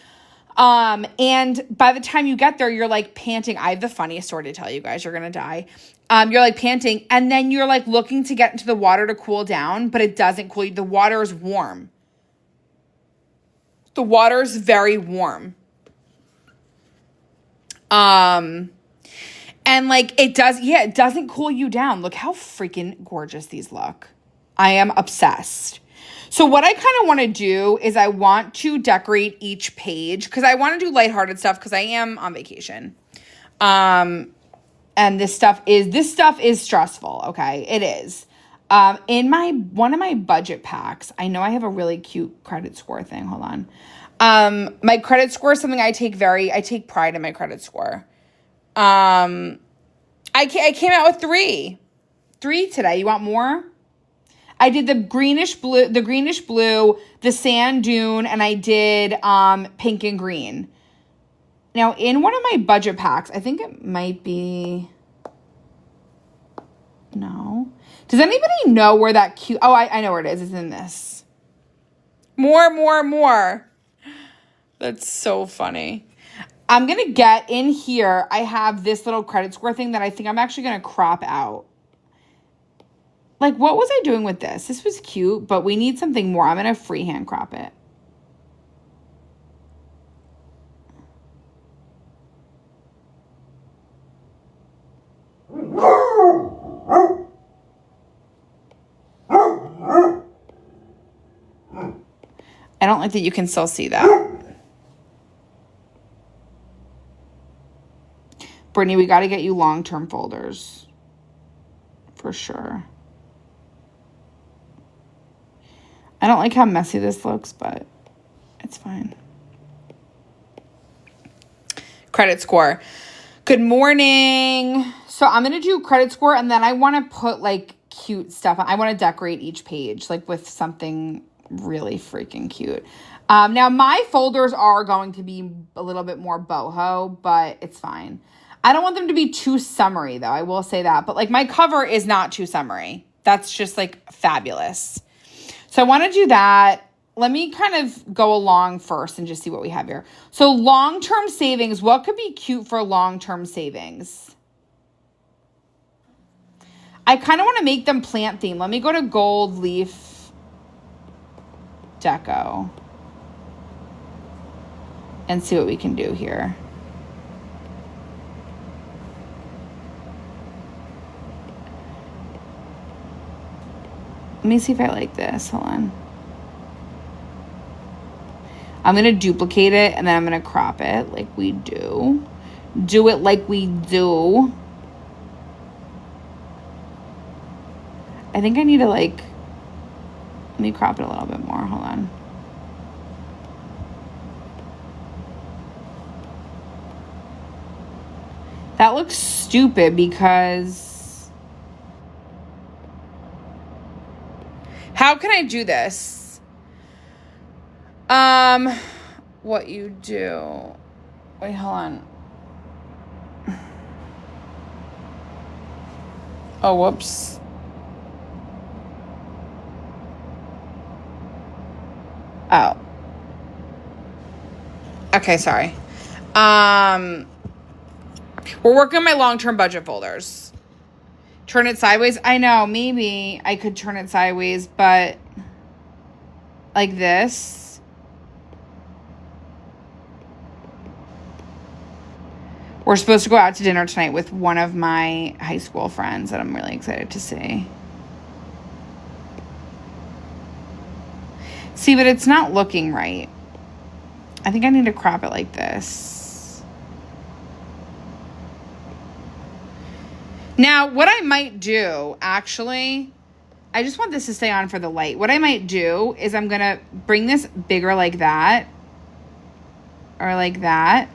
Speaker 1: And by the time you get there, you're like panting. I have the funniest story to tell you guys. You're going to die. You're like panting, and then you're like looking to get into the water to cool down, but it doesn't cool you. The water is warm. The water is very warm. And like it doesn't cool you down. Look how freaking gorgeous these look. I am obsessed. So what I kind of want to do is I want to decorate each page because I want to do lighthearted stuff because I am on vacation. And this stuff is stressful, okay? It is. In one of my budget packs, I know I have a really cute credit score thing. Hold on. My credit score is something I take pride in my credit score. I came out with three today. You want more? I did the greenish blue, the sand dune, and I did pink and green. Now, in one of my budget packs, I think it might be... No. Does anybody know where that cute... Oh, I know where it is. It's in this. More. That's so funny. I'm going to get in here. I have this little credit score thing that I think I'm actually going to crop out. Like, what was I doing with this? This was cute, but we need something more. I'm going to freehand crop it. I don't like that you can still see that. Brittany, we got to get you long-term folders. For sure. I don't like how messy this looks, but it's fine. Credit score. Good morning. So I'm going to do credit score, and then I want to put, like, cute stuff. I want to decorate each page, like, with something really freaking cute. Now, my folders are going to be a little bit more boho, but it's fine. I don't want them to be too summery, though. I will say that. But, like, my cover is not too summery. That's just, like, fabulous. So I want to do that. Let me kind of go along first and just see what we have here. So long-term savings. What could be cute for long-term savings? I kind of want to make them plant theme. Let me go to gold leaf deco. and see what we can do here. Let me see if I like this. Hold on. I'm going to duplicate it and then I'm going to crop it like we do. Do it like we do. I think I need to like, let me crop it a little bit more. Hold on. That looks stupid because how can I do this? What you do. Wait, hold on. Oh, whoops. Oh. Okay, sorry. We're working on my long-term budget folders. Turn it sideways. I know, maybe I could turn it sideways, but like this. We're supposed to go out to dinner tonight with one of my high school friends that I'm really excited to see. See, but it's not looking right. I think I need to crop it like this. Now, what I might do, actually, I just want this to stay on for the light. What I might do is I'm going to bring this bigger like that. Or like that.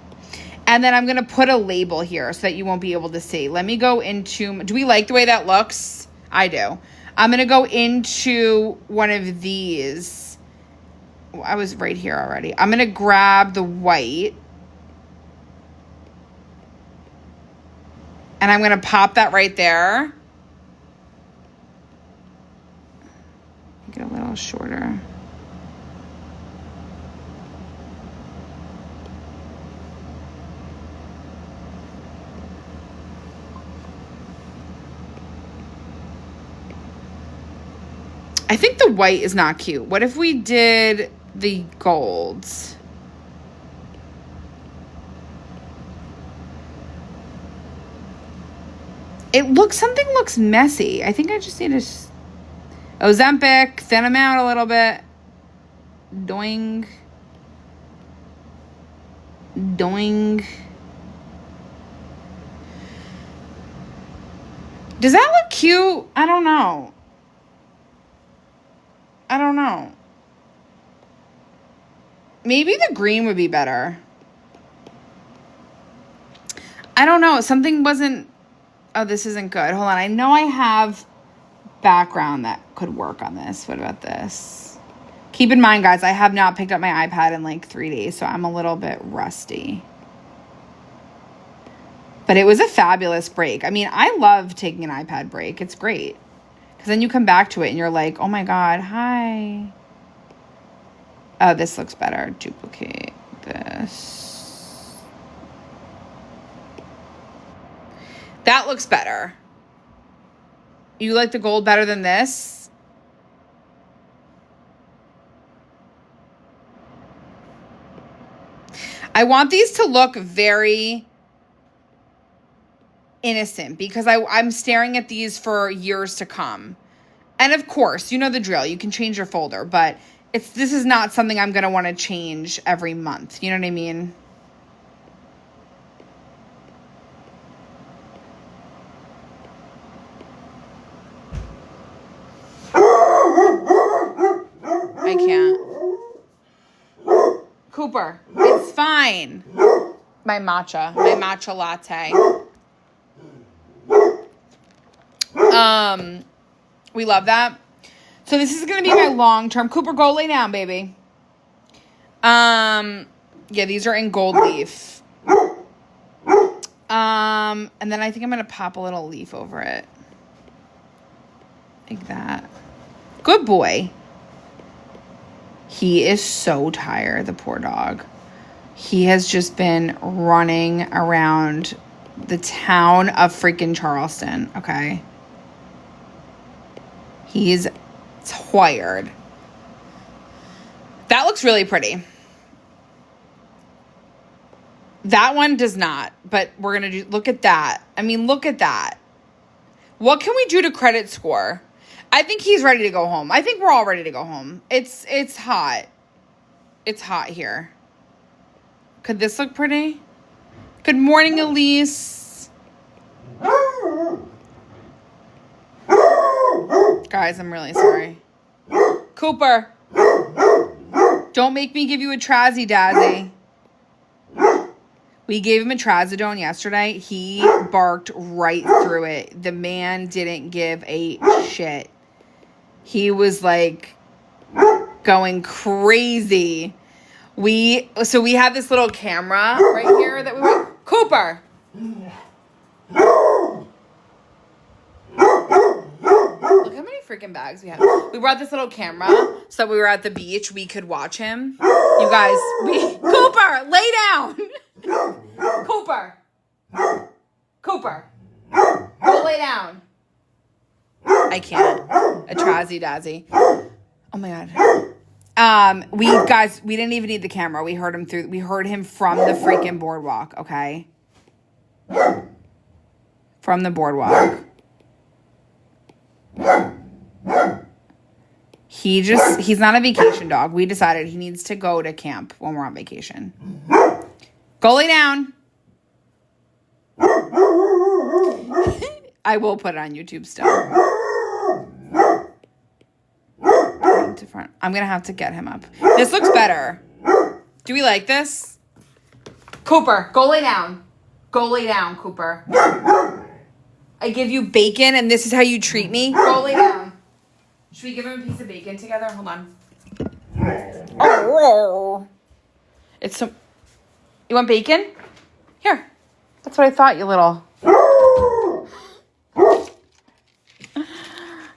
Speaker 1: And then I'm going to put a label here so that you won't be able to see. Let me go into, do we like the way that looks? I do. I'm going to go into one of these. I was right here already. I'm going to grab the white. And I'm going to pop that right there. Make it a little shorter. I think the white is not cute. What if we did the golds? Something looks messy. I think I just need to Ozempic, thin them out a little bit. Doing. Does that look cute? I don't know. Maybe the green would be better. I don't know. Something wasn't... Oh, this isn't good. Hold on. I know I have background that could work on this. What about this? Keep in mind, guys, I have not picked up my iPad in like 3 days, so I'm a little bit rusty. But it was a fabulous break. I mean, I love taking an iPad break. It's great. Because then you come back to it and you're like, oh my God, hi. Oh, this looks better. Duplicate this. That looks better. You like the gold better than this? I want these to look very innocent because I'm staring at these for years to come. And of course, you know the drill. You can change your folder, but this is not something I'm going to want to change every month. You know what I mean? I can't. Cooper, it's fine. My matcha latte. We love that. So this is going to be my long-term. Cooper, go lay down, baby. Yeah, these are in gold leaf. And then I think I'm going to pop a little leaf over it. Like that. Good boy. He is so tired, the poor dog. He has just been running around the town of freaking Charleston, okay? He's tired. That looks really pretty. That one does not, but we're going to do, look at that. I mean, look at that. What can we do to credit score? I think he's ready to go home. I think we're all ready to go home. It's hot. It's hot here. Could this look pretty? Good morning, Elise. Guys, I'm really sorry. Cooper. Don't make me give you a Trazzy-Dazzy. We gave him a Trazodone yesterday. He barked right through it. The man didn't give a shit. He was like going crazy. So we have this little camera right here that we went, Cooper. Look how many freaking bags we have. We brought this little camera so that we were at the beach. We could watch him. You guys, Cooper, lay down. Cooper. Cooper. Go lay down. I can't. A Trazzy-Dazzy. Oh my God. We didn't even need the camera. We heard him from the freaking boardwalk, okay? From the boardwalk. He's not a vacation dog. We decided he needs to go to camp when we're on vacation. Go lay down. I will put it on YouTube still. I'm going to have to get him up. This looks better. Do we like this? Cooper, go lay down. Go lay down, Cooper. I give you bacon and this is how you treat me? Go lay down. Should we give him a piece of bacon together? Hold on. You want bacon? Here. That's what I thought, you little.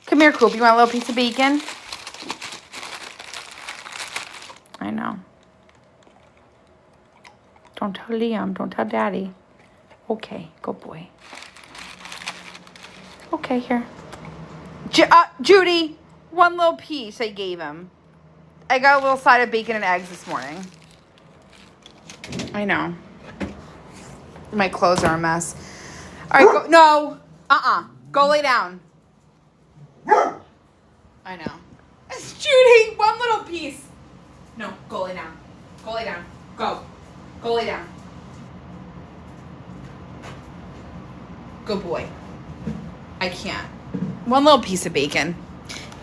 Speaker 1: Come here, Coop. You want a little piece of bacon? I know. Don't tell Liam. Don't tell Daddy. Okay. Good boy. Okay, here. Judy, one little piece I gave him. I got a little side of bacon and eggs this morning. I know. My clothes are a mess. All right, go. No. Go lay down. I know. Judy, one little piece. No, go lay down. Go lay down. Go. Go lay down. Good boy. I can't. One little piece of bacon.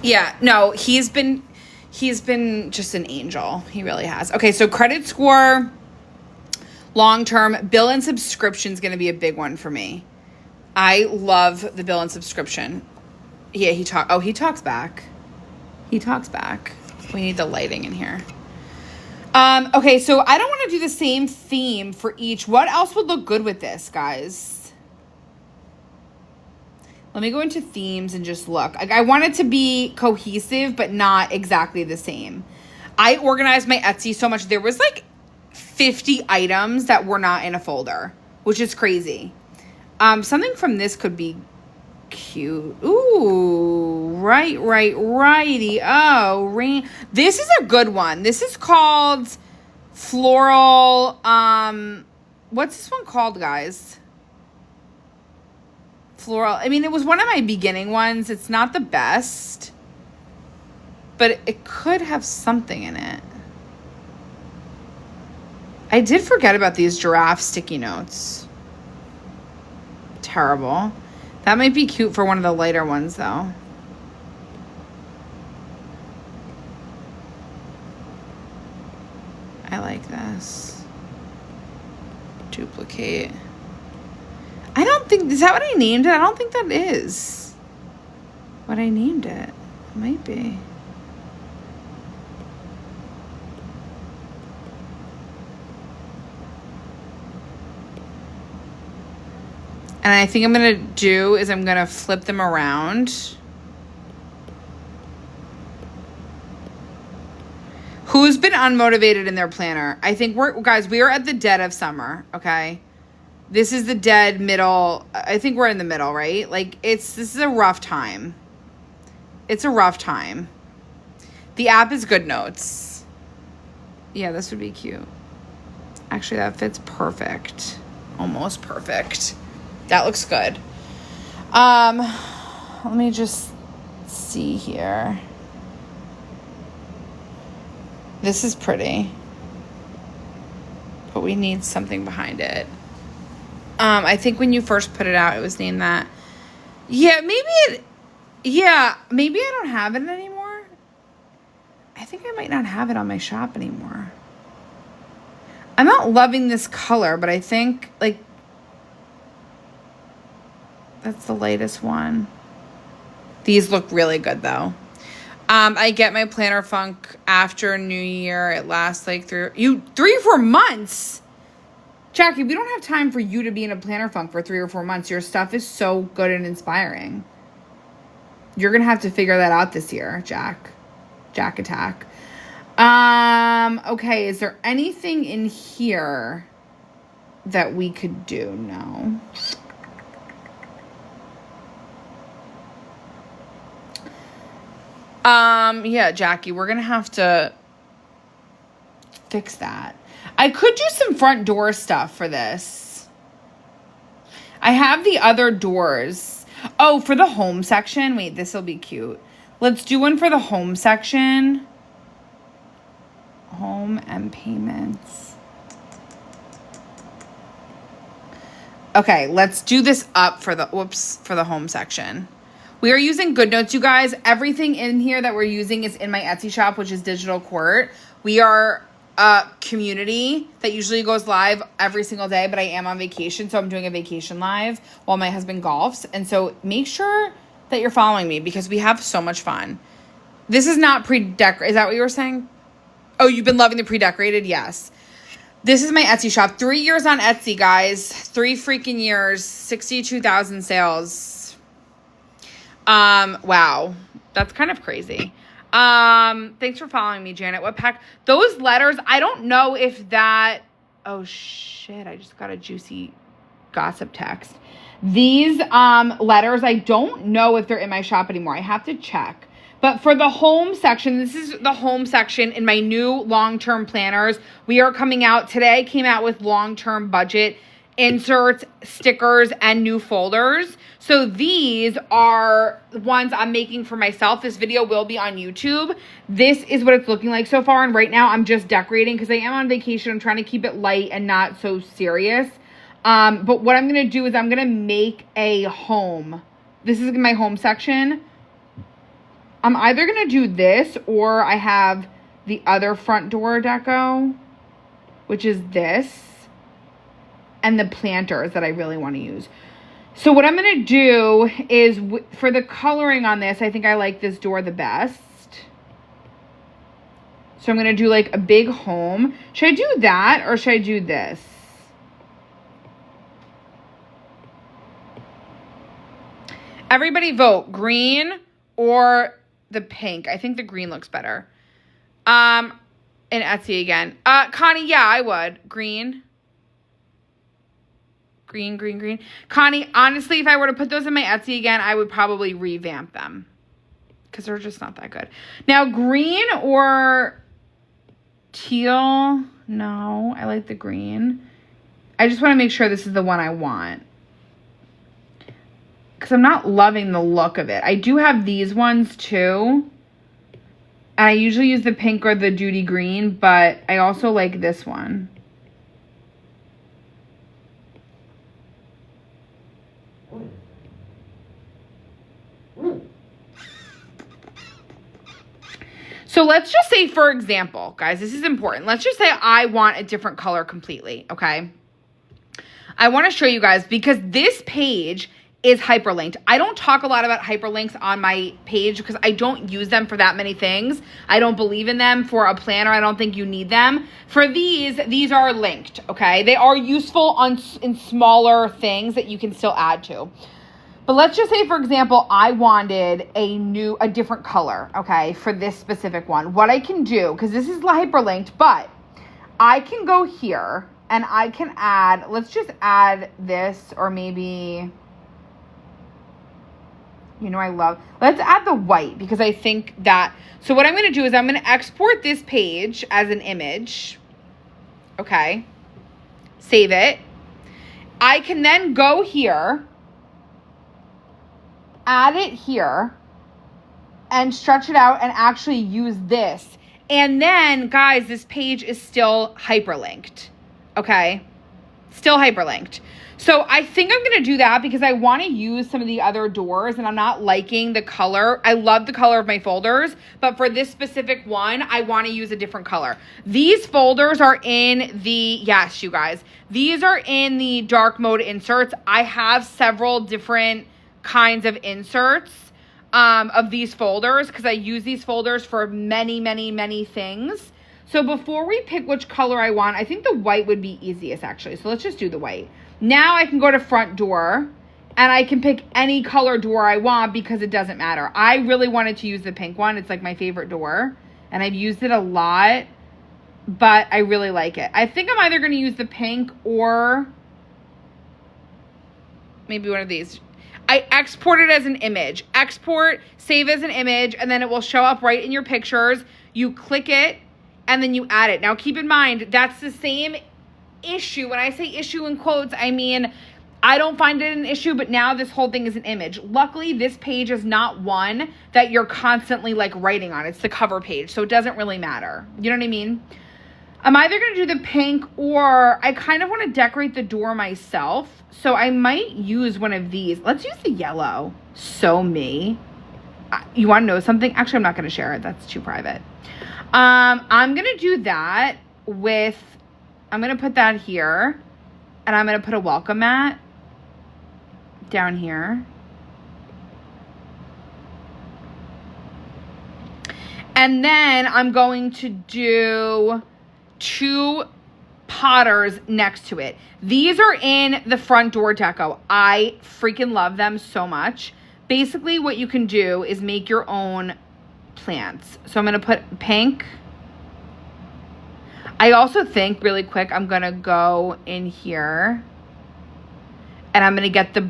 Speaker 1: Yeah, no, he's been just an angel. He really has. Okay, so credit score, long term, bill and subscription is going to be a big one for me. I love the bill and subscription. Yeah, he talks back. He talks back. We need the lighting in here. Okay, so I don't want to do the same theme for each. What else would look good with this, guys? Let me go into themes and just look. I want it to be cohesive, but not exactly the same. I organized my Etsy so much. There was like 50 items that were not in a folder, which is crazy. Something from this could be cute. Ooh, righty. Oh, rain. This is a good one. This is called Floral. What's this one called, guys? Floral. I mean, it was one of my beginning ones. It's not the best, but it could have something in it. I did forget about these giraffe sticky notes. Terrible. That might be cute for one of the lighter ones, though. I like this. Duplicate. I don't think, is that what I named it? I don't think that is what I named it. It might be. And I think I'm going to do is I'm going to flip them around. Who's been unmotivated in their planner? I think we are at the dead of summer, okay? This is the dead middle. I think we're in the middle, right? Like this is a rough time. It's a rough time. The app is GoodNotes. Yeah, this would be cute. Actually, that fits perfect. Almost perfect. That looks good. Let me just see here. This is pretty. But we need something behind it. I think when you first put it out, it was named that. Yeah, maybe I don't have it anymore. I think I might not have it on my shop anymore. I'm not loving this color, but I think, like, that's the latest one. These look really good, though. I get my planner funk after New Year. It lasts, like, 3 or 4 months. Jackie, we don't have time for you to be in a planner funk for 3 or 4 months. Your stuff is so good and inspiring. You're going to have to figure that out this year, Jack Attack. Okay, is there anything in here that we could do? No. Yeah, Jackie, we're gonna have to fix that. I could do some front door stuff for this. I have the other doors. Oh, for the home section. Wait, this will be cute. Let's do one for the home section. Home and payments. Okay, let's do this up for the home section. We are using GoodNotes, you guys. Everything in here that we're using is in my Etsy shop, which is Digital Court. We are a community that usually goes live every single day, but I am on vacation, so I'm doing a vacation live while my husband golfs. And so make sure that you're following me because we have so much fun. This is not pre-decorated. Is that what you were saying? Oh, you've been loving the pre-decorated? Yes. This is my Etsy shop. 3 years on Etsy, guys. 3 freaking years. 62,000 sales. Wow. That's kind of crazy. Thanks for following me, Janet. What pack? Those letters, I don't know if that... Oh, shit. I just got a juicy gossip text. These letters, I don't know if they're in my shop anymore. I have to check. But for the home section, this is the home section in my new long-term planners. We are coming out today, came out with long-term budget inserts, stickers, and new folders. So these are the ones I'm making for myself. This video will be on YouTube. This is what it's looking like so far. And right now I'm just decorating because I am on vacation. I'm trying to keep it light and not so serious. But what I'm going to do is I'm going to make a home. This is my home section. I'm either going to do this or I have the other front door deco, which is this, and the planters that I really want to use. So what I'm going to do is, for the coloring on this, I think I like this door the best. So I'm going to do like a big home. Should I do that or should I do this? Everybody vote green or the pink. I think the green looks better. And Etsy again. Connie, yeah, I would. Green. Green. Connie, honestly, if I were to put those in my Etsy again, I would probably revamp them. Because they're just not that good. Now, green or teal? No, I like the green. I just want to make sure this is the one I want. Because I'm not loving the look of it. I do have these ones too. And I usually use the pink or the Duty Green, but I also like this one. So let's just say, for example, guys, this is important. Let's just say I want a different color completely, okay? I want to show you guys because this page is hyperlinked. I don't talk a lot about hyperlinks on my page because I don't use them for that many things. I don't believe in them for a planner. I don't think you need them. For these are linked, okay? They are useful in smaller things that you can still add to. But let's just say, for example, I wanted a different color, okay, for this specific one. What I can do, because this is hyperlinked, but I can go here and I can add, let's just add this, or maybe, let's add the white because I think that, so what I'm going to do is I'm going to export this page as an image, okay? save it. I can then go here, add it here, and stretch it out and actually use this. And then, guys, this page is still hyperlinked, okay? Still hyperlinked. So I think I'm going to do that because I want to use some of the other doors and I'm not liking the color. I love the color of my folders, but for this specific one, I want to use a different color. These folders are in the, yes, you guys, these are in the dark mode inserts. I have several different kinds of inserts of these folders because I use these folders for many, many, many things. So before we pick which color I want, I think the white would be easiest actually. So let's just do the white. Now I can go to front door and I can pick any color door I want because it doesn't matter. I really wanted to use the pink one. It's like my favorite door and I've used it a lot, but I really like it. I think I'm either going to use the pink or maybe one of these. I export it as an image. Export, save as an image, and then it will show up right in your pictures. You click it and then you add it. Now keep in mind, that's the same issue. When I say issue in quotes, I mean, I don't find it an issue, but now this whole thing is an image. Luckily, this page is not one that you're constantly like writing on. It's the cover page, so it doesn't really matter. You know what I mean? I'm either going to do the pink or I kind of want to decorate the door myself. So I might use one of these. Let's use the yellow. So me. You want to know something? Actually, I'm not going to share it. That's too private. I'm going to do that with, I'm going to put that here and I'm going to put a welcome mat down here. And then I'm going to do 2 Potters next to it. These are in the front door deco. I freaking love them so much. Basically, what you can do is make your own plants. So I'm going to put pink. I also think, really quick, I'm going to go in here and I'm going to get the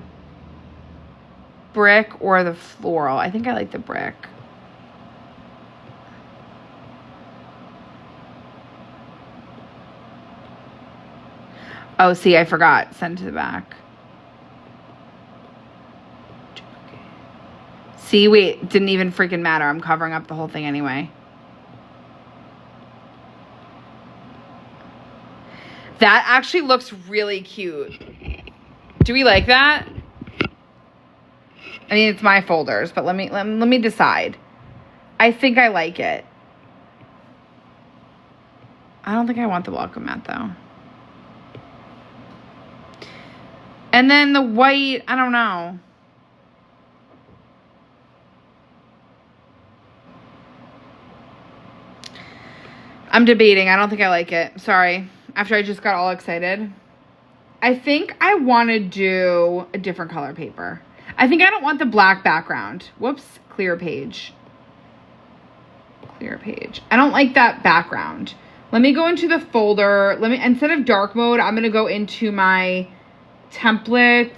Speaker 1: brick or the floral. I think I like the brick. Oh, see, I forgot. Send to the back. See, wait, didn't even freaking matter. I'm covering up the whole thing anyway. That actually looks really cute. Do we like that? I mean, it's my folders, but let me decide. I think I like it. I don't think I want the welcome mat though. And then the white, I don't know. I'm debating. I don't think I like it. Sorry. After I just got all excited. I think I want to do a different color paper. I think I don't want the black background. Whoops. Clear page. Clear page. I don't like that background. Let me go into the folder. Instead of dark mode, I'm going to go into my templates.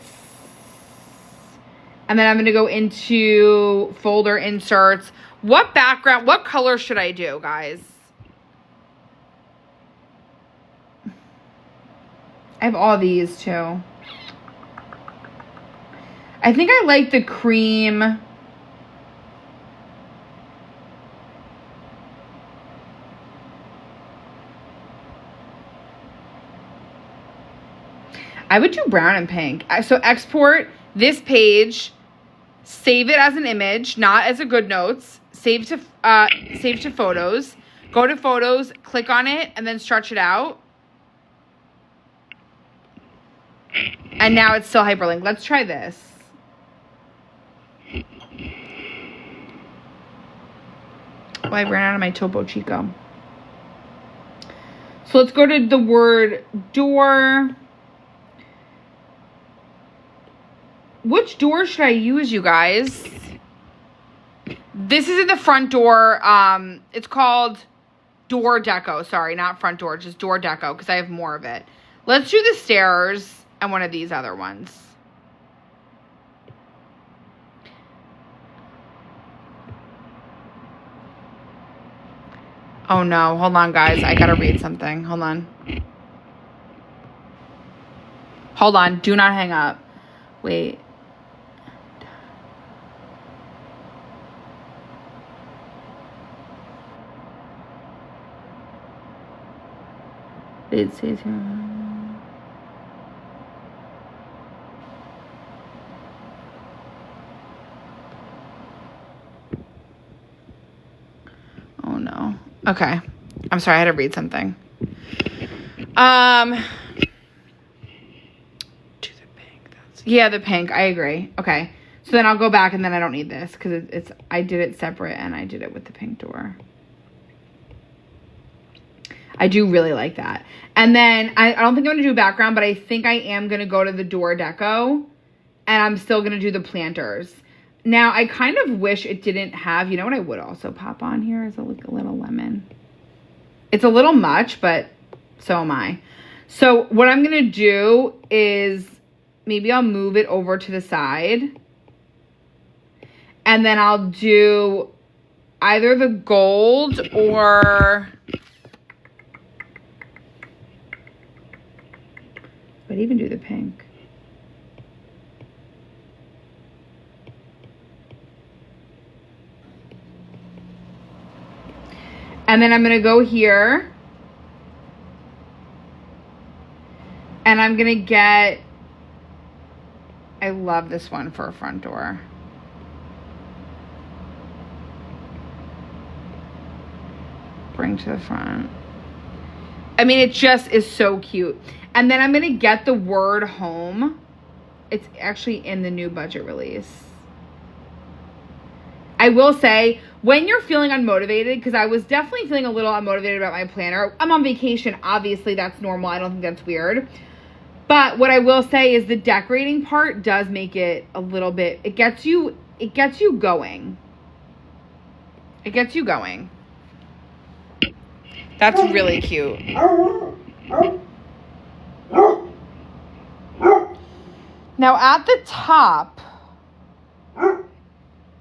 Speaker 1: And then I'm going to go into folder inserts. What background, what color should I do, guys? I have all these too. I think I like the cream. I would do brown and pink. So export this page, save it as an image, not as a GoodNotes. Save to photos. Go to photos, click on it, and then stretch it out. And now it's still hyperlinked. Let's try this. Oh, I ran out of my Topo Chico. So let's go to the word door. Which door should I use, you guys? This is in the front door. It's called door deco. Sorry, not front door, just door deco because I have more of it. Let's do the stairs and one of these other ones. Oh no, hold on guys. I gotta read something. Hold on. Hold on. Do not hang up. Wait. It says here. Oh no. Okay. I'm sorry, I had to read something. To the pink. Yeah, the pink. I agree. Okay. So then I'll go back and then I don't need this because it's I did it separate and I did it with the pink door. I do really like that. And then I don't think I'm going to do background, but I think I am going to go to the door deco and I'm still going to do the planters. Now, I kind of wish it didn't have, you know what I would also pop on here is like a little lemon. It's a little much, but so am I. So what I'm going to do is maybe I'll move it over to the side. And then I'll do either the gold or... I'd even do the pink. And then I'm going to go here. And I'm going to get... I love this one for a front door. Bring to the front. I mean, it just is so cute. And then I'm going to get the word home. It's actually in the new budget release. I will say, when you're feeling unmotivated, because I was definitely feeling a little unmotivated about my planner. I'm on vacation. Obviously, that's normal. I don't think that's weird. But what I will say is the decorating part does make it a little bit, it gets you going. It gets you going. That's really cute. Now at the top,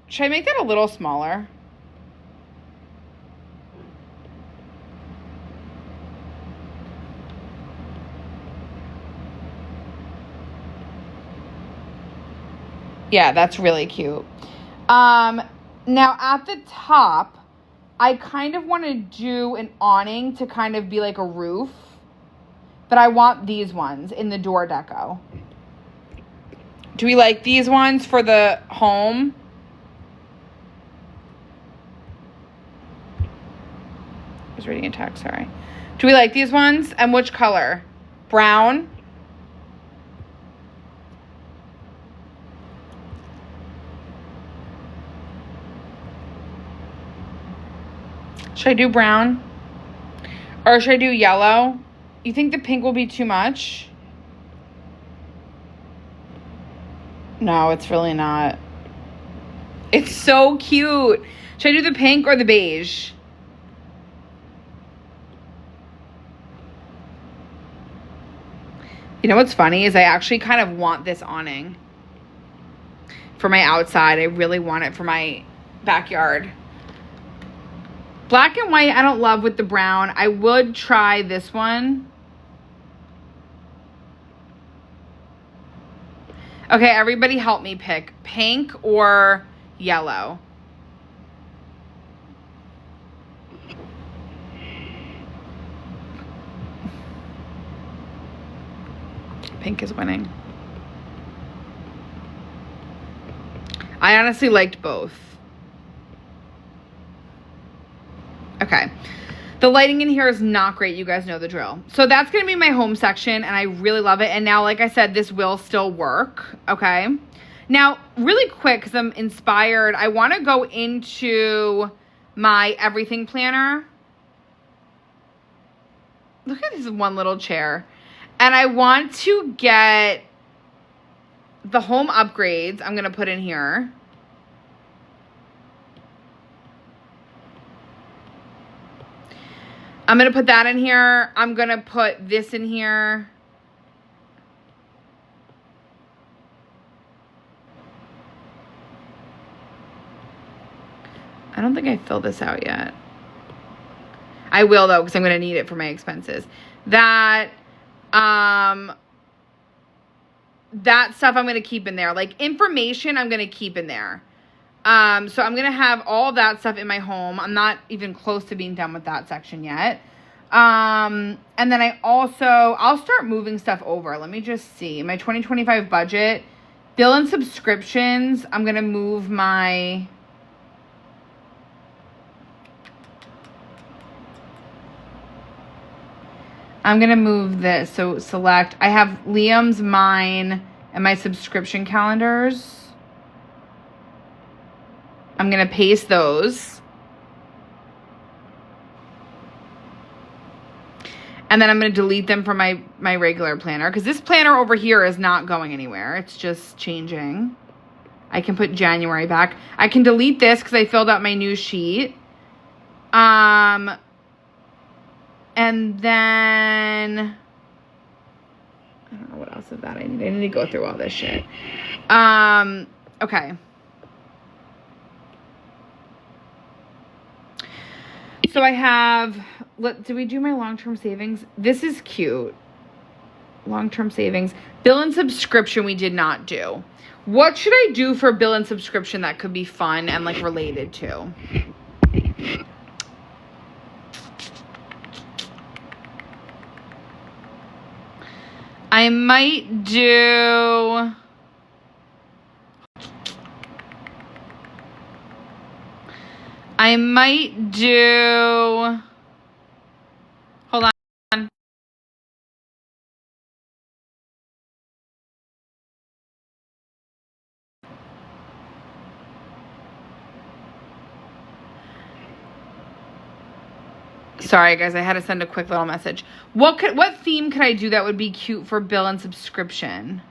Speaker 1: should I make that a little smaller? Yeah, that's really cute. Now at the top, I kind of want to do an awning to kind of be like a roof. But I want these ones in the door deco. Do we like these ones for the home? I was reading a text, sorry. Do we like these ones? And which color? Brown? Should I do brown? Or should I do yellow? You think the pink will be too much? No, it's really not. It's so cute. Should I do the pink or the beige? You know what's funny is I actually kind of want this awning for my outside. I really want it for my backyard. Black and white, I don't love with the brown. I would try this one. Okay, everybody help me pick pink or yellow. Pink is winning. I honestly liked both. Okay. The lighting in here is not great. You guys know the drill. So that's going to be my home section, and I really love it. And now, like I said, this will still work, okay? Now, really quick, because I'm inspired, I want to go into my everything planner. Look at this one little chair. And I want to get the home upgrades I'm going to put in here. I'm going to put that in here. I'm going to put this in here. I don't think I filled this out yet. I will, though, because I'm going to need it for my expenses. That, that stuff I'm going to keep in there. Like information I'm going to keep in there. So I'm going to have all that stuff in my home. I'm not even close to being done with that section yet. And then I'll start moving stuff over. Let me just see. My 2025 budget, bill and subscriptions, I'm going to move my... I'm going to move this. So select. I have Liam's, mine, and my subscription calendars. I'm going to paste those. And then I'm going to delete them from my regular planner. Because this planner over here is not going anywhere. It's just changing. I can put January back. I can delete this because I filled out my new sheet. And then, I don't know what else of that I need. I need to go through all this shit. Okay. So I have, did we do my long-term savings? This is cute. Long-term savings. Bill and subscription we did not do. What should I do for bill and subscription that could be fun and like related to? I might do... Hold on. Sorry, guys, I had to send a quick little message. What theme could I do that would be cute for bill and subscription?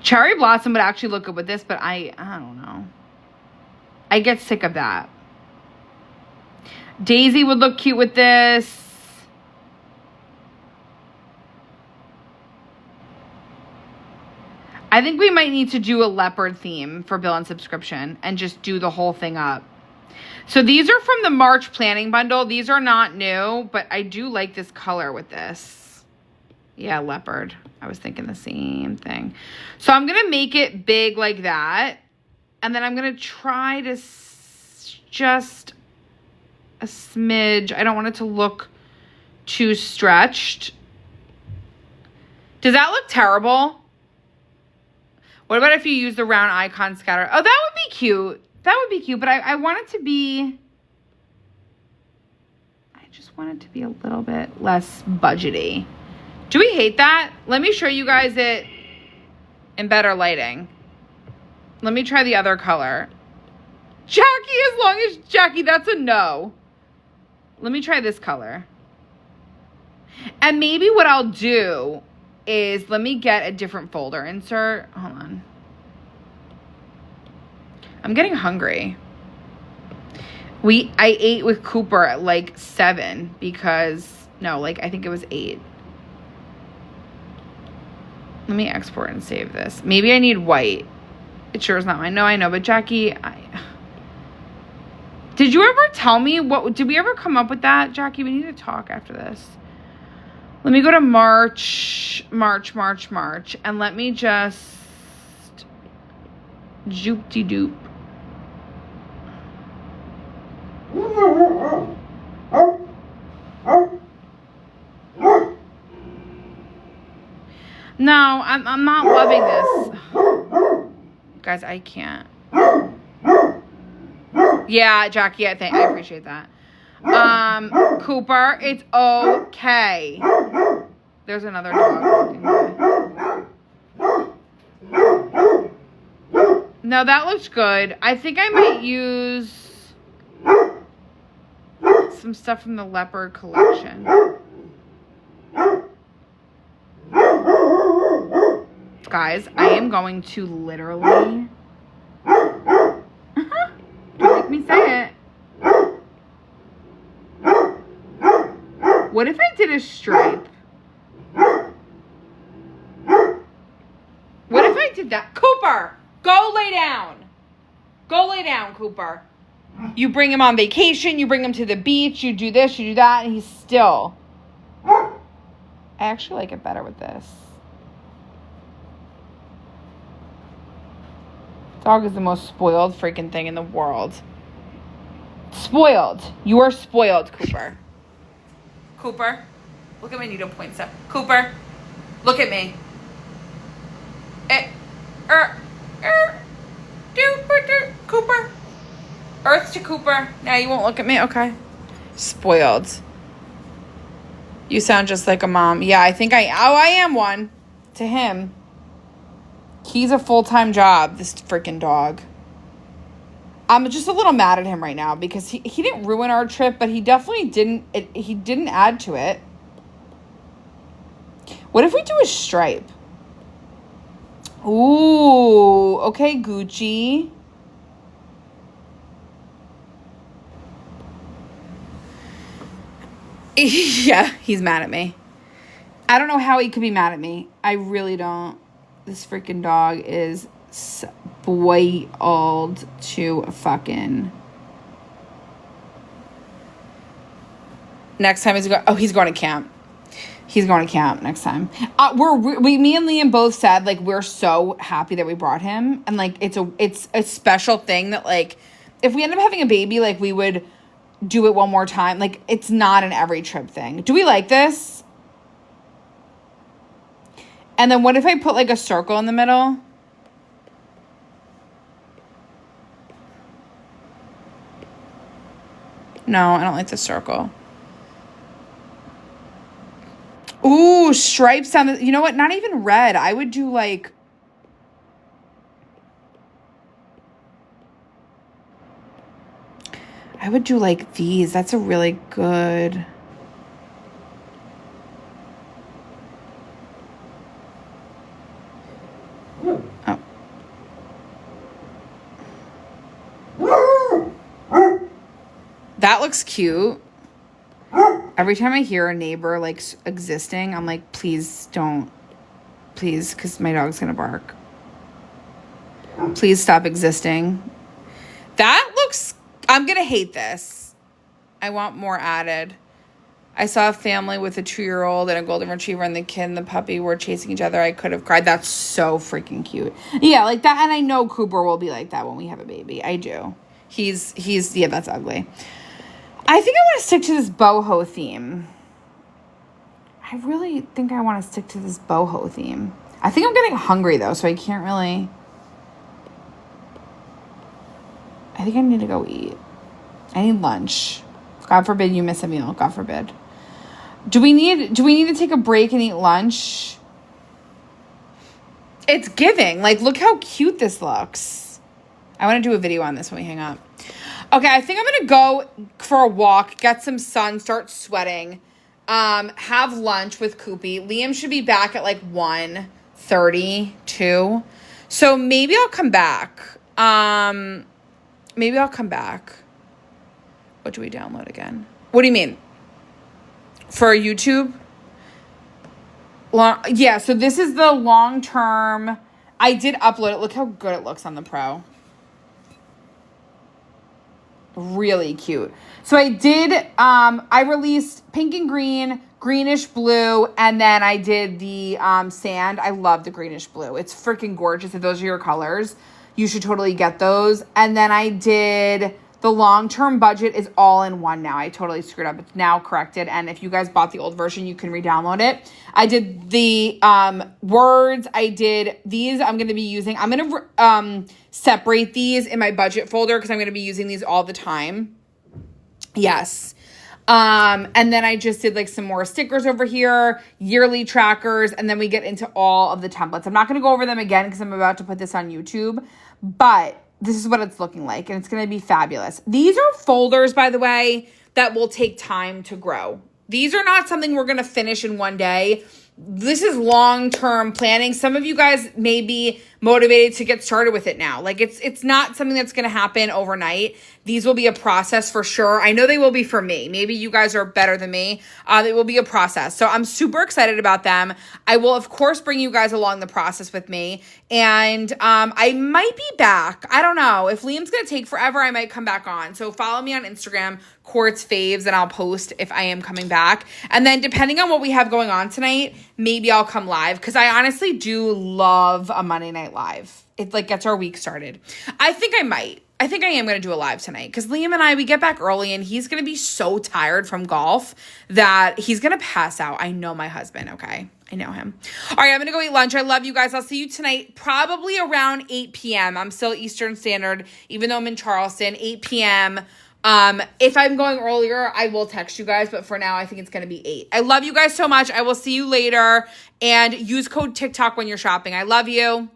Speaker 1: Cherry Blossom would actually look good with this, but I don't know. I get sick of that. Daisy would look cute with this. I think we might need to do a leopard theme for bill and subscription and just do the whole thing up. So these are from the March planning bundle. These are not new, but I do like this color with this. Yeah, leopard. I was thinking the same thing. So I'm going to make it big like that. And then I'm going to try to just a smidge. I don't want it to look too stretched. Does that look terrible? What about if you use the round icon scatter? Oh, that would be cute. That would be cute, but I want it to be... I just want it to be a little bit less budgety. Do we hate that? Let me show you guys it in better lighting. Let me try the other color. Jackie, as long as... Jackie, that's a no. Let me try this color. And maybe what I'll do... is let me get a different folder insert. Hold on. I'm getting hungry. I ate with Cooper at like 7 because, no, like I think it was 8. Let me export and save this. Maybe I need white. It sure is not mine. No, I know, but Jackie, did you ever tell me did we ever come up with that? Jackie, we need to talk after this. Let me go to March, and let me just joop-de-doop. No, I'm not loving this. Guys, I can't. Yeah, Jackie, I appreciate that. Cooper, it's okay. There's another dog walking by. No, that looks good. I think I might use some stuff from the leopard collection. Guys, I am going to literally... Don't make me say it. What if I did a stripe? What if I did that? Cooper, go lay down. Go lay down, Cooper. You bring him on vacation, you bring him to the beach, you do this, you do that, and he's still... I actually like it better with this. Dog is the most spoiled freaking thing in the world. Spoiled. You are spoiled, Cooper. Cooper. Look at my needle points up. Cooper. Look at me. Cooper. Earth to Cooper. Now you won't look at me? Okay. Spoiled. You sound just like a mom. Yeah, I am one. To him. He's a full-time job, this freaking dog. I'm just a little mad at him right now because he didn't ruin our trip, but he definitely didn't add to it. What if we do a stripe? Ooh, okay, Gucci. Yeah, he's mad at me. I don't know how he could be mad at me. I really don't. This freaking dog is spoiled to fucking. Next time he's going to camp. He's going to camp next time. Me and Liam both said, like, we're so happy that we brought him. And, like, it's a special thing that, like, if we end up having a baby, like, we would do it one more time. Like, it's not an every trip thing. Do we like this? And then what if I put, like, a circle in the middle? No, I don't like the circle. Ooh, stripes down the... You know what? Not even red. I would do, like... these. That's a really good... That looks cute. Every time I hear a neighbor, like, existing, I'm like, please don't. Please, because my dog's going to bark. Please stop existing. That looks... I'm going to hate this. I want more added. I saw a family with a 2-year-old and a golden retriever, and the kid and the puppy were chasing each other. I could have cried. That's so freaking cute. Yeah, like that. And I know Cooper will be like that when we have a baby. I do. He's yeah, that's ugly. I think I want to stick to this boho theme. I really think I want to stick to this boho theme. I think I'm getting hungry, though, so I can't really... I think I need to go eat. I need lunch. God forbid you miss a meal. God forbid. Do we need to take a break and eat lunch? It's giving. Like, look how cute this looks. I want to do a video on this when we hang up. Okay, I think I'm going to go for a walk, get some sun, start sweating, have lunch with Koopy. Liam should be back at like 1:32. So maybe I'll come back. What do we download again? What do you mean? For YouTube? Yeah, so this is the long-term. I did upload it. Look how good it looks on the Pro. Really cute. So I did, I released pink and green, greenish blue, and then I did the sand. I love the greenish blue. It's freaking gorgeous. If those are your colors, you should totally get those. And then I did the long-term budget is all in one now. I totally screwed up. It's now corrected. And if you guys bought the old version, you can re-download it. I did the words. I did these. I'm going to be using. I'm going to separate these in my budget folder because I'm going to be using these all the time. Yes. And then I just did like some more stickers over here, yearly trackers, and then we get into all of the templates. I'm not going to go over them again because I'm about to put this on YouTube, but this is what it's looking like, and it's going to be fabulous. These are folders, by the way, that will take time to grow. These are not something we're going to finish in one day. This is long-term planning. Some of you guys may be motivated to get started with it now. Like it's not something that's going to happen overnight. these will be a process for sure. I know they will be for me. Maybe you guys are better than me. It will be a process. So I'm super excited about them. I will, of course, bring you guys along the process with me. And I might be back. I don't know. If Liam's going to take forever, I might come back on. So follow me on Instagram, Quartz Faves, and I'll post if I am coming back. And then depending on what we have going on tonight, maybe I'll come live because I honestly do love a Monday Night Live. It like gets our week started. I think I am going to do a live tonight because Liam and I, we get back early and he's going to be so tired from golf that he's going to pass out. I know my husband, okay? I know him. All right, I'm going to go eat lunch. I love you guys. I'll see you tonight, probably around 8 p.m. I'm still Eastern Standard, even though I'm in Charleston, 8 p.m. If I'm going earlier, I will text you guys, but for now, I think it's going to be 8. I love you guys so much. I will see you later, and use code TikTok when you're shopping. I love you.